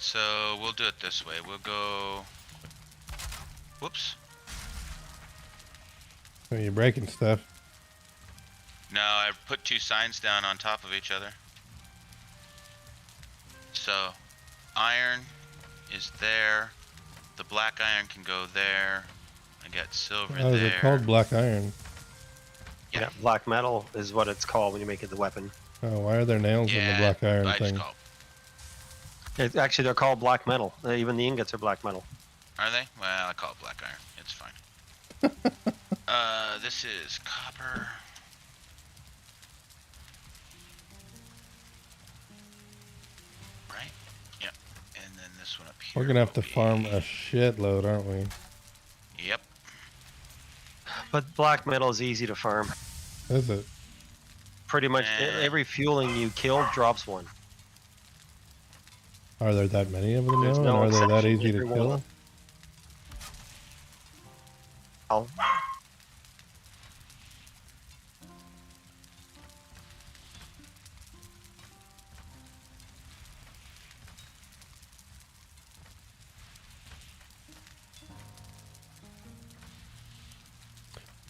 so we'll do it this way. We'll go. Whoops. Oh, you're breaking stuff. No, I put 2 signs down on top of each other. So, iron is there. The black iron can go there. I got silver Oh, is there. it called black iron? Yeah. Black metal is what it's called when you make it the weapon. Oh, why are there nails in the black iron I just thing? call. Actually, they're called black metal. Even the ingots are black metal. Are they? Well, I call it black iron. It's fine. This is copper. Right? Yep. And then this one up here. We're gonna have to will be- farm a shitload, aren't we? Yep. But black metal is easy to farm. Is it? Pretty much Eh. every fueling you kill drops one. Are there that many of them There's now? no And are they that exception. easy to Every one kill? of Oh,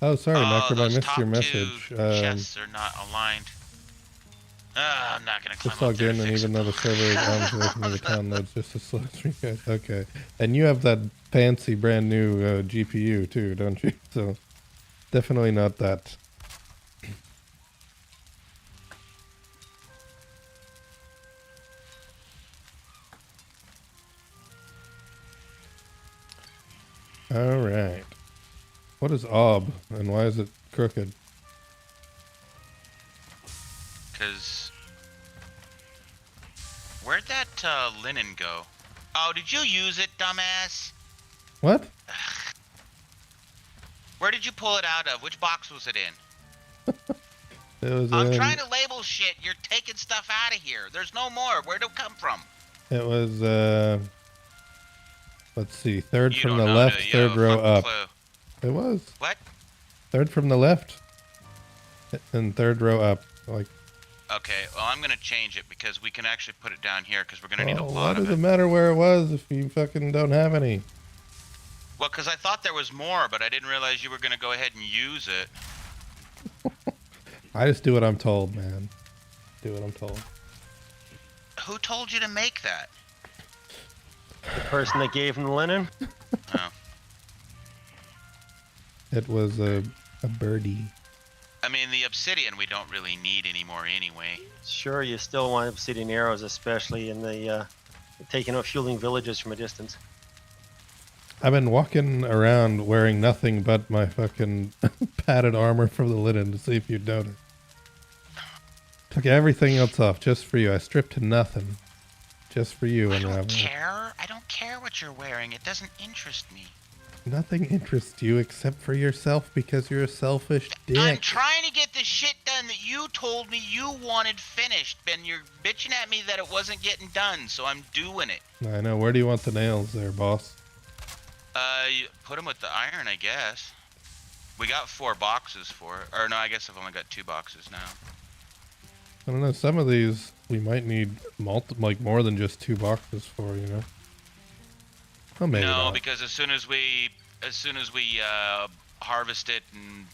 Oh, sorry, Macro, I those missed your top message. two chests are not aligned. I'm not gonna climb Just up logged there in, to and fix even it. though the server is arms away from the account nodes, just a slow stream guide. Okay. And you have that fancy brand new GPU too, don't you? So definitely not that. All right. What is ob and why is it crooked? Cause where'd that linen go? Oh, did you use it, dumbass? What? Where did you pull it out of? Which box was it in? It was I'm in, trying to label shit. You're taking stuff out of here. There's no more. Where'd it come from? It was let's see, third You from don't the know, left, do you? third row Fucking up. clue. It was What? third from the left and third row up. Like, Okay, well, I'm gonna change it because we can actually put it down here because we're gonna need a well, lot what of does it it. matter where it was if you fucking don't have any? Well, because I thought there was more, but I didn't realize you were gonna go ahead and use it. I just do what I'm told, man. Do what I'm told. Who told you to make that? the person that gave him the linen. Oh. It was a birdie. I mean, the obsidian we don't really need anymore anyway. Sure, you still want obsidian arrows, especially in the taking out fueling villages from a distance. I've been walking around wearing nothing but my fucking padded armor from the linen to see if you'd notice. Took everything else off just for you. I stripped to nothing. Just for you, I don't Unravel. care. I don't care what you're wearing. It doesn't interest me. Nothing interests you except for yourself because you're a selfish dick. I'm trying to get the shit done that you told me you wanted finished, and you're bitching at me that it wasn't getting done, so I'm doing it. I know. Where do you want the nails there, boss? You put them with the iron, I guess. We got 4 boxes for it. Or no, I guess I've only got 2 boxes now. I don't know. Some of these we might need more than just 2 boxes for, you know? Well, maybe No, not. because as soon as we harvest it and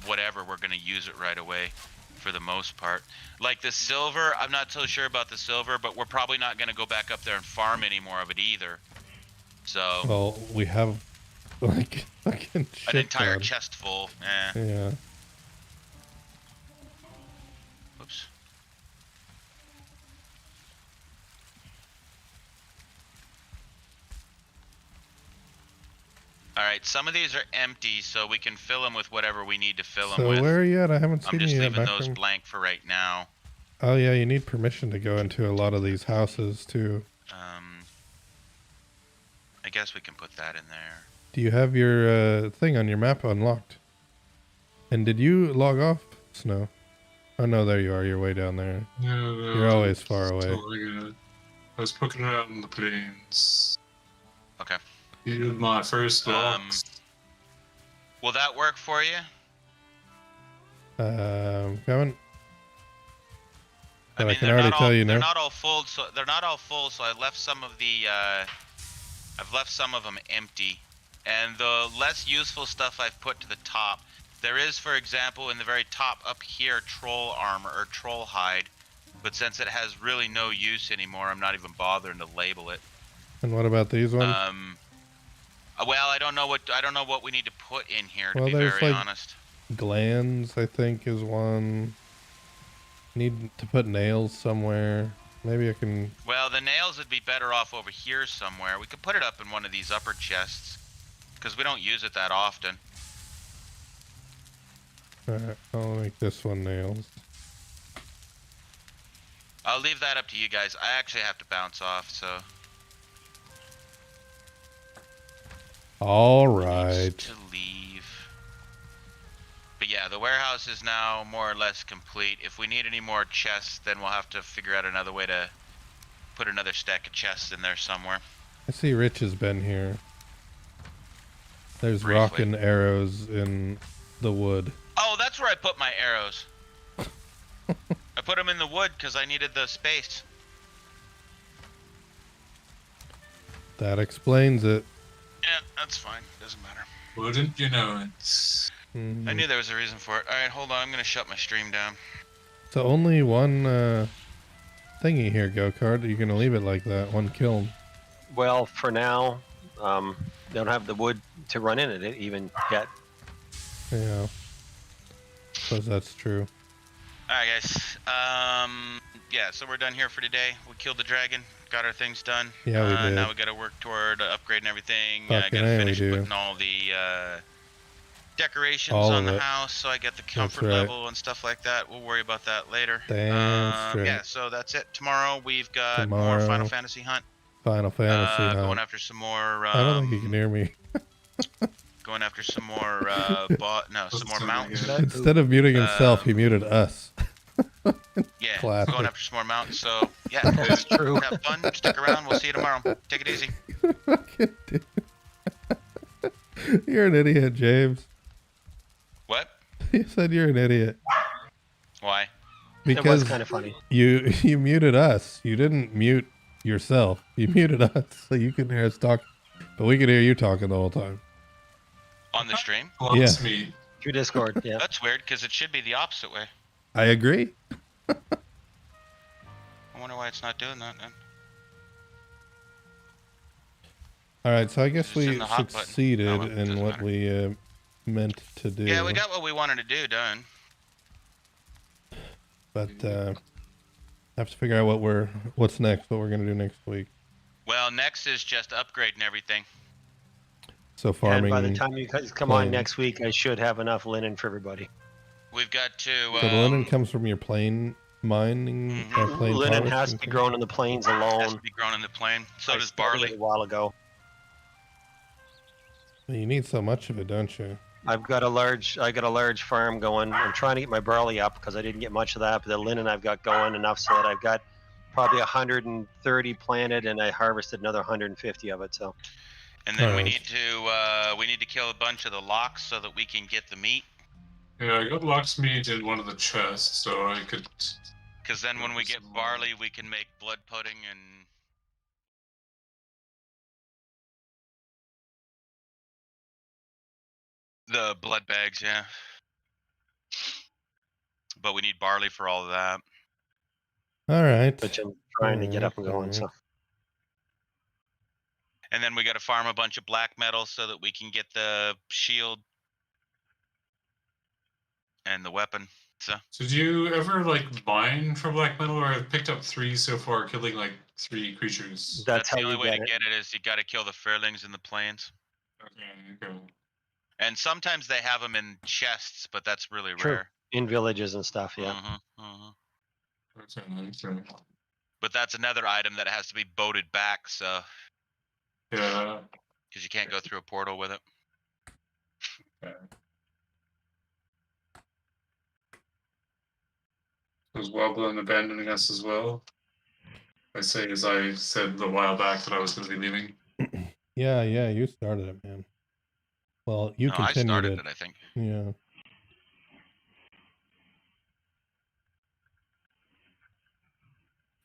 whatever, we're gonna use it right away, for the most part. Like the silver, I'm not so sure about the silver, but we're probably not gonna go back up there and farm any more of it either. So Well, we have like fucking shit an entire ton. chest full. Yeah. Oops. All right, some of these are empty, so we can fill them with whatever we need to fill them So with. where are you at? I haven't I'm seen just you yet. leaving Back those from... blank for right now. Oh yeah, you need permission to go into a lot of these houses too. I guess we can put that in there. Do you have your thing on your map unlocked? And did you log off, Snow? Oh no, there you are. You're way down there. No, You're always far away. I was poking around in the plains. Okay. You my first box. Will that work for you? Coming. But I mean, can they're already not tell all, you they're now. not all full. So they're not all full. So I left some of the. I've left some of them empty, and the less useful stuff I've put to the top. There is, for example, in the very top up here, troll armor or troll hide, but since it has really no use anymore, I'm not even bothering to label it. And what about these ones? Well, I don't know what we need to put in here, to Well, be there's, very like, honest. Glands, I think, is one. Need to put nails somewhere. Maybe I can. Well, the nails would be better off over here somewhere. We could put it up in one of these upper chests, because we don't use it that often. Alright, I'll make this one nails. I'll leave that up to you guys. I actually have to bounce off, so. Alright. Needs to leave. But yeah, the warehouse is now more or less complete. If we need any more chests, then we'll have to figure out another way to put another stack of chests in there somewhere. I see Rich has been here. There's Briefly. rock and arrows in the wood. Oh, that's where I put my arrows. I put them in the wood because I needed the space. That explains it. Yeah, that's fine. Doesn't matter. Wouldn't you know it? Mhm. I knew there was a reason for it. Alright, hold on. I'm going to shut my stream down. So only one thingy here, Go-Kart. You're gonna leave it like that. One kiln. Well, for now, don't have the wood to run in it even yet. Yeah. Suppose that's true. Alright, guys. Yeah, so we're done here for today. We killed the dragon. Got our things done. Yeah, we did. Now we got to work toward upgrading everything. Fucking Got to A, we finish do. putting all the decorations All on of the it. house so I get the comfort right. level and stuff like that. We'll worry about that later. Damn straight. Yeah, so that's it. Tomorrow we've got more Tomorrow. Final Fantasy Hunt. Final Fantasy. Going Hunt. after some more. I don't think you can hear me. Going after some more. Some more mountains. Instead of muting himself, he muted us. Yeah, Classic. going after some more mountains. So yeah, That's true. have fun. Stick around. We'll see you tomorrow. Take it easy. Fucking dude. You're an idiot, James. What? You said you're an idiot Why? It because was kind of funny. you muted us. You didn't mute yourself. You muted us, so you can hear us talk, but we can hear you talking the whole time. On the stream? Loves me. Through Discord, yeah. That's weird because it should be the opposite way. I agree. I wonder why it's not doing that then. All right, so I guess Just we in the hot button. succeeded Oh, well, in doesn't what matter. we meant to do. Yeah, we got what we wanted to do done. but have to figure out what's next. What we're gonna do next week. Well, next is just upgrading everything. So farming. And by the time you guys come on plain. next week, I should have enough linen for everybody. We've got to. So the linen comes from your plane mining. Mhm. Plain Linen has to harvesting be thing? grown in the plains has alone. to be grown in the plain. So I does started barley. a while ago. You need so much of it, don't you? I got a large farm going. I'm trying to get my barley up because I didn't get much of that, but the linen I've got going enough so that I've got probably 130 planted, and I harvested another 150 of it. So And then we Alright. need to kill a bunch of the locks so that we can get the meat. Yeah, I got lox meat in one of the chests, so I could. Because then when we get barley, we can make blood pudding and. The blood bags, yeah. But we need barley for all of that. All right. which I'm trying to get up and going. Alright. So And then we got to farm a bunch of black metal so that we can get the shield and the weapon. So Did you ever like mine for black metal, or I've picked up 3 so far, killing like 3 creatures? that's how the you only way get to it. get it is you got to kill the fairlings in the plains. Okay. And sometimes they have them in chests, but that's really True. rare. In villages and stuff, yeah. Okay. But that's another item that has to be boated back, so Yeah. because you can't go through a portal with it. Was Wobbling abandoning us as well? I say, as I said a while back that I was going to be leaving. Yeah, you started it, man. Well, you No, I continued started it. it, I think. Yeah.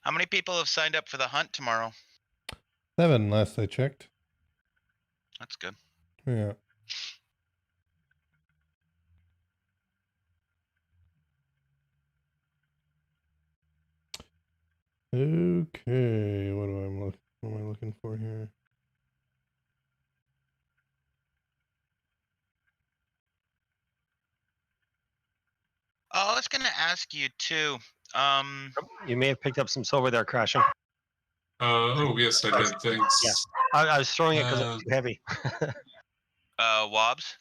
How many people have signed up for the hunt tomorrow? 7 last I checked. That's good. Yeah. Okay, what am I looking for here? Oh, I was gonna ask you too. You may have picked up some silver there, crashing. Oh, yes, I did. Thanks. Yeah. I was throwing it because it was Uh, too heavy. Wobbs,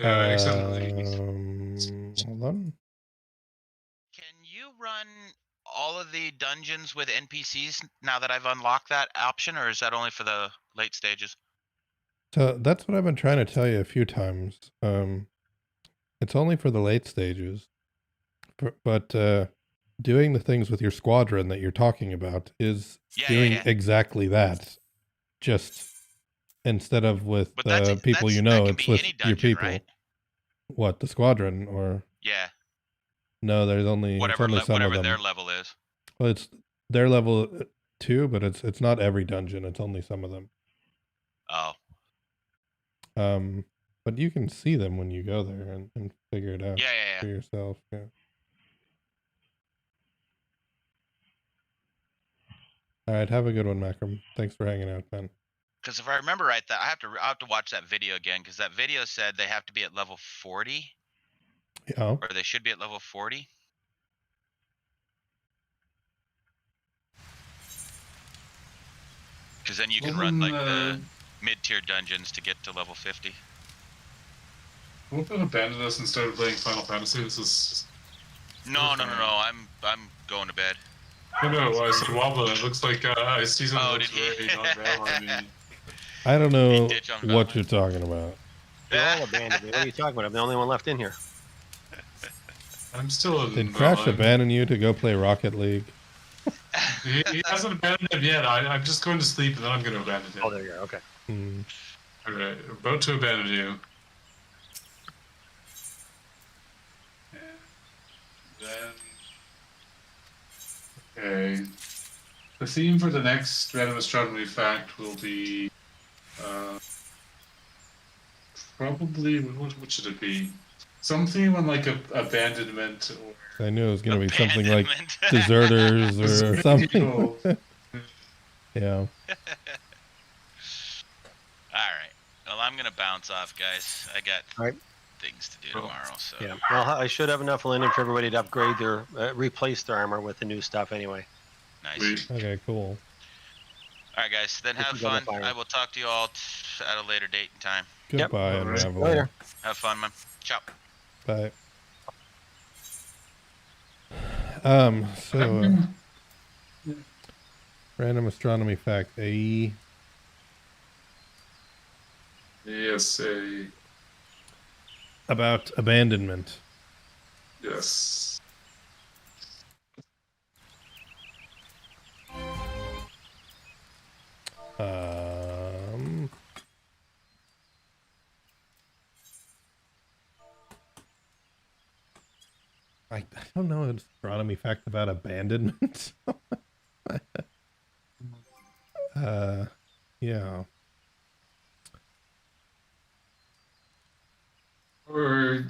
accidentally. Hold on. can you run all of the dungeons with NPCs now that I've unlocked that option, or is that only for the late stages? So that's what I've been trying to tell you a few times. It's only for the late stages, but doing the things with your squadron that you're talking about is doing exactly that. Just instead of with But people you that know, can it's be with any your dungeon, people. right? What, the squadron or Yeah, no? There's only it's only some of whatever them. their level is. Well, it's their level 2, but it's not every dungeon. It's only some of them. Oh, But you can see them when you go there and figure it out yeah. for yourself. Yeah. All right. Have a good one, Macram. Thanks for hanging out, Ben. Because if I remember right, that I have to watch that video again, because that video said they have to be at level 40, Yeah. or they should be at level 40. Because then you can run like the mid-tier dungeons to get to level 50. What if abandoned us and started playing Final Fantasy? This is. No. I'm going to bed. No, I said wobbling. It looks like I see something Oh, that's did he? very not Valheim. I don't know ditch on what Valheim. you're talking about. They're all abandoned me. What are you talking about? I'm the only one left in here. I'm still in Did Crash Valheim. abandon you to go play Rocket League? He hasn't abandoned him yet. I'm just going to sleep and then I'm going to abandon him. Oh, there you are. Okay. Alright, about to abandon you. And then. Okay. The theme for the next Random Astronomy Fact will be. Probably. What should it be? Some theme on like abandonment or. I knew it was going to be something like Abandonment. deserters or something. People. Yeah. All right. Well, I'm gonna bounce off, guys. I got All right. things to do Cool. tomorrow. So Yeah. Well, I should have enough linen for everybody to upgrade their, replace their armor with the new stuff anyway. nice. Sweet. Okay, cool. All right, guys. Then Get have together, fun. fire. I will talk to you all at a later date and time. Yep. Goodbye, All right. Unravel. Later. Have fun, man. Ciao. Bye. So random astronomy fact. Yes, About abandonment. yes. I don't know an astronomy fact about abandonment. Yeah. Or,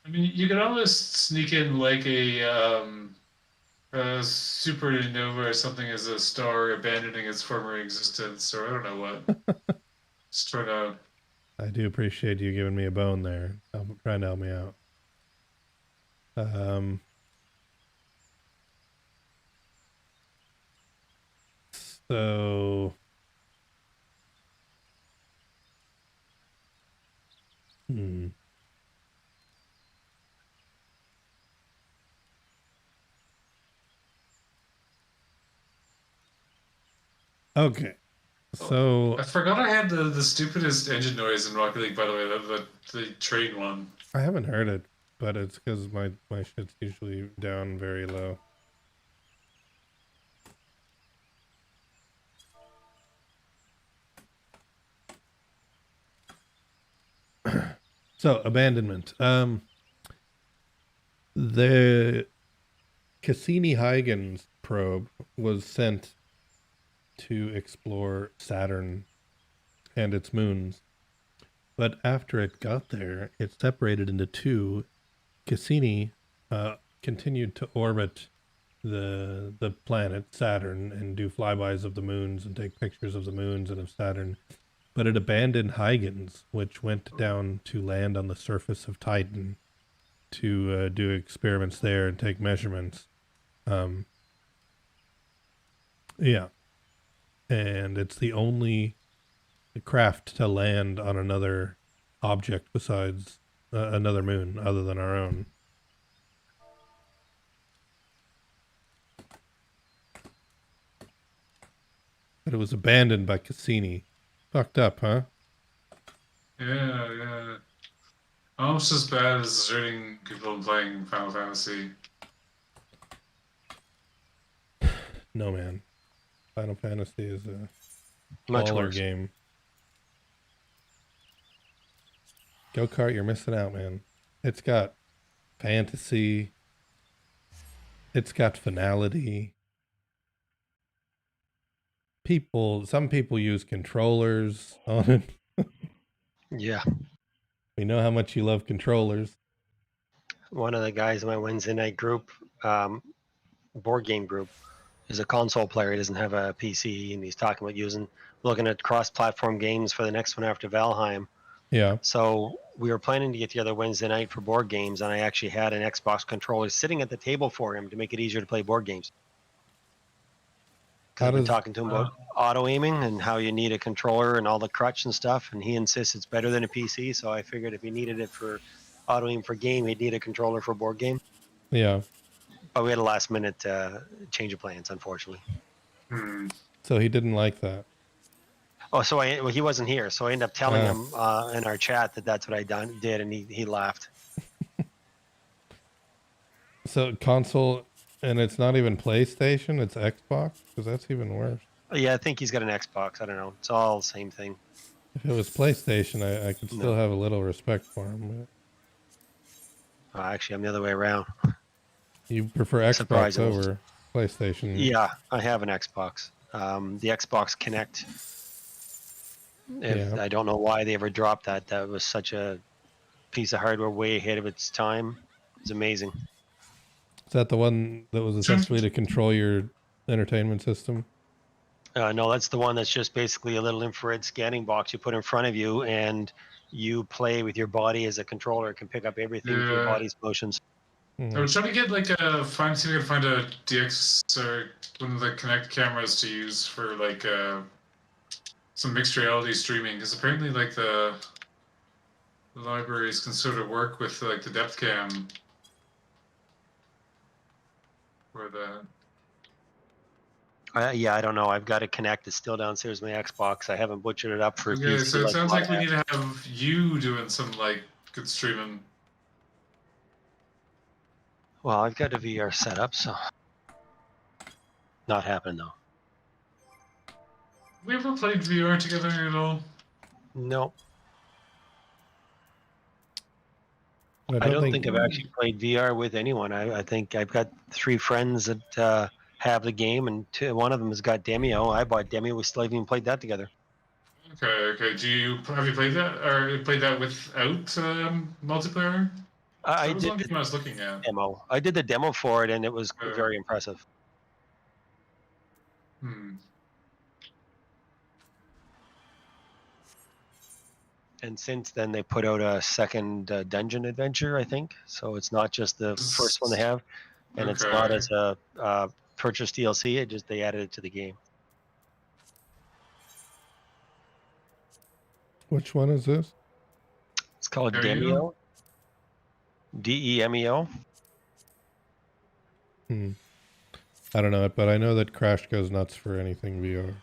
I mean, you could almost sneak in like a supernova or something as a star abandoning its former existence, or I don't know what. Just trying to. I do appreciate you giving me a bone there. Trying to help me out. So okay. So I forgot I had the stupidest engine noise in Rocket League, by the way, the train one. I haven't heard it, but it's because my shit's usually down very low. So abandonment. The Cassini-Huygens probe was sent to explore Saturn and its moons. But after it got there, it separated into two. Cassini continued to orbit the planet Saturn and do flybys of the moons and take pictures of the moons and of Saturn. But it abandoned Huygens, which went down to land on the surface of Titan to do experiments there and take measurements. Yeah. And it's the only craft to land on another object besides another moon other than our own. But it was abandoned by Cassini. Fucked up, huh? Yeah. Almost as bad as deserting people playing Final Fantasy. No, man. Final Fantasy is a Much baller worse. game. Go-Kart, you're missing out, man. It's got fantasy. It's got finality. Some people use controllers on it. Yeah. We know how much you love controllers. One of the guys in my Wednesday night group, board game group, is a console player. He doesn't have a PC, and he's talking about looking at cross-platform games for the next one after Valheim. Yeah. So we were planning to get together Wednesday night for board games, and I actually had an Xbox controller sitting at the table for him to make it easier to play board games. I've been talking to him about auto aiming and how you need a controller and all the crutch and stuff, and he insists it's better than a PC. So I figured if he needed it for auto aim for game, he'd need a controller for board game. Yeah. But we had a last minute change of plans, unfortunately. So he didn't like that. Oh, so he wasn't here, so I ended up telling him in our chat that that's what I did, and he laughed. So console, and it's not even PlayStation, it's Xbox? Because that's even worse. Yeah, I think he's got an Xbox. I don't know. It's all the same thing. If it was PlayStation, I could still have a little respect for him. But Actually, I'm the other way around. you prefer Xbox over PlayStation? Yeah, I have an Xbox. The Xbox Kinect. I don't know why they ever dropped that. That was such a piece of hardware way ahead of its time. It's amazing. Is that the one that was essentially to control your entertainment system? No, that's the one that's just basically a little infrared scanning box you put in front of you, and you play with your body as a controller. It can pick up everything with your body's motions. I was trying to get see if I could find a DX or one of the Kinect cameras to use for some mixed reality streaming, because apparently the libraries can sort of work with the depth cam for that. Yeah, I don't know. I've got a Kinect. It's still downstairs in my Xbox. I haven't butchered it up for. Okay, so it sounds like we need to have you doing some good streaming. Well, I've got a VR set up, so not happening though. We ever played VR together at all? No. I don't think I've actually played VR with anyone. I think I've got 3 friends that have the game, and one of them has got Demio. I bought Demio. We still haven't even played that together. Okay. Have you played that, or played that without multiplayer? I did. One game I was looking at. Demo. I did the demo for it, and it was very impressive. And since then, they put out a second dungeon adventure, I think. So it's not just the first one they have, and it's not as a purchase DLC. They added it to the game. Which one is this? It's called Demio. DEMEO. I don't know it, but I know that Crash goes nuts for anything VR.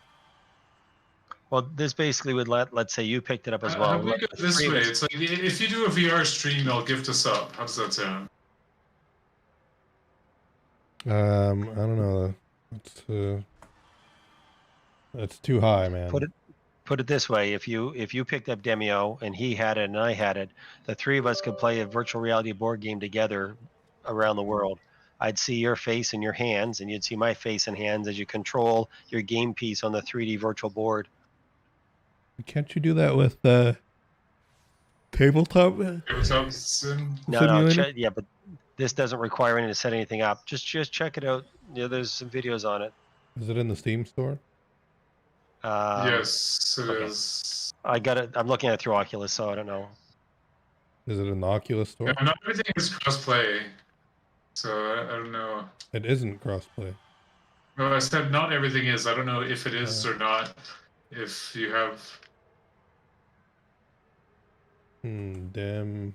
Well, this basically would let's say you picked it up as well. We go this way. It's like if you do a VR stream, I'll gift us up. How does that sound? I don't know. It's too high, man. Put it this way: if you picked up Demio and he had it and I had it, the 3 of us could play a virtual reality board game together around the world. I'd see your face and your hands, and you'd see my face and hands as you control your game piece on the 3D virtual board. Can't you do that with tabletop Tabletop sim. No, simulator? yeah, but this doesn't require any to set anything up. Just check it out. Yeah, there's some videos on it. Is it in the Steam store? Yes, it okay. is. I got it. I'm looking at it through Oculus, so I don't know. Is it in the Oculus store? Yeah, not everything is crossplay, so I don't know. It isn't crossplay. No, I said not everything is. I don't know if it is or not. If you have. Dem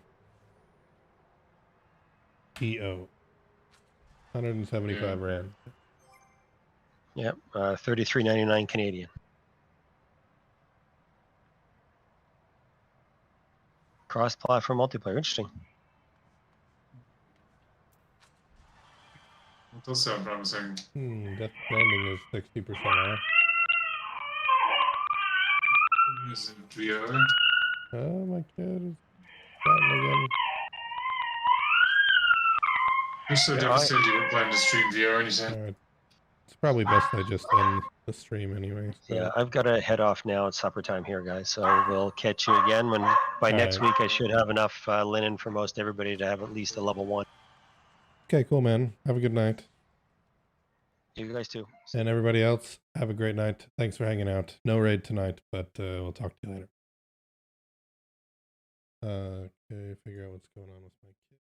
EO. 175 rand. Yep, 33.99 Canadian. Cross-platform multiplayer. Interesting. It does sound promising. Death Stranding is 60% off. Is it VR? Oh, my kid is starting again. You're so devastated you didn't plan to stream VR anytime. Alright. It's probably best I just end the stream anyway. So. Yeah, I've got to head off now. It's supper time here, guys. So we'll catch you again when by next week I should have enough linen for most everybody to have at least a level 1. Okay, cool, man. Have a good night. You guys too. And everybody else, have a great night. Thanks for hanging out. No raid tonight, but we'll talk to you later. Okay, figure out what's going on with my kid.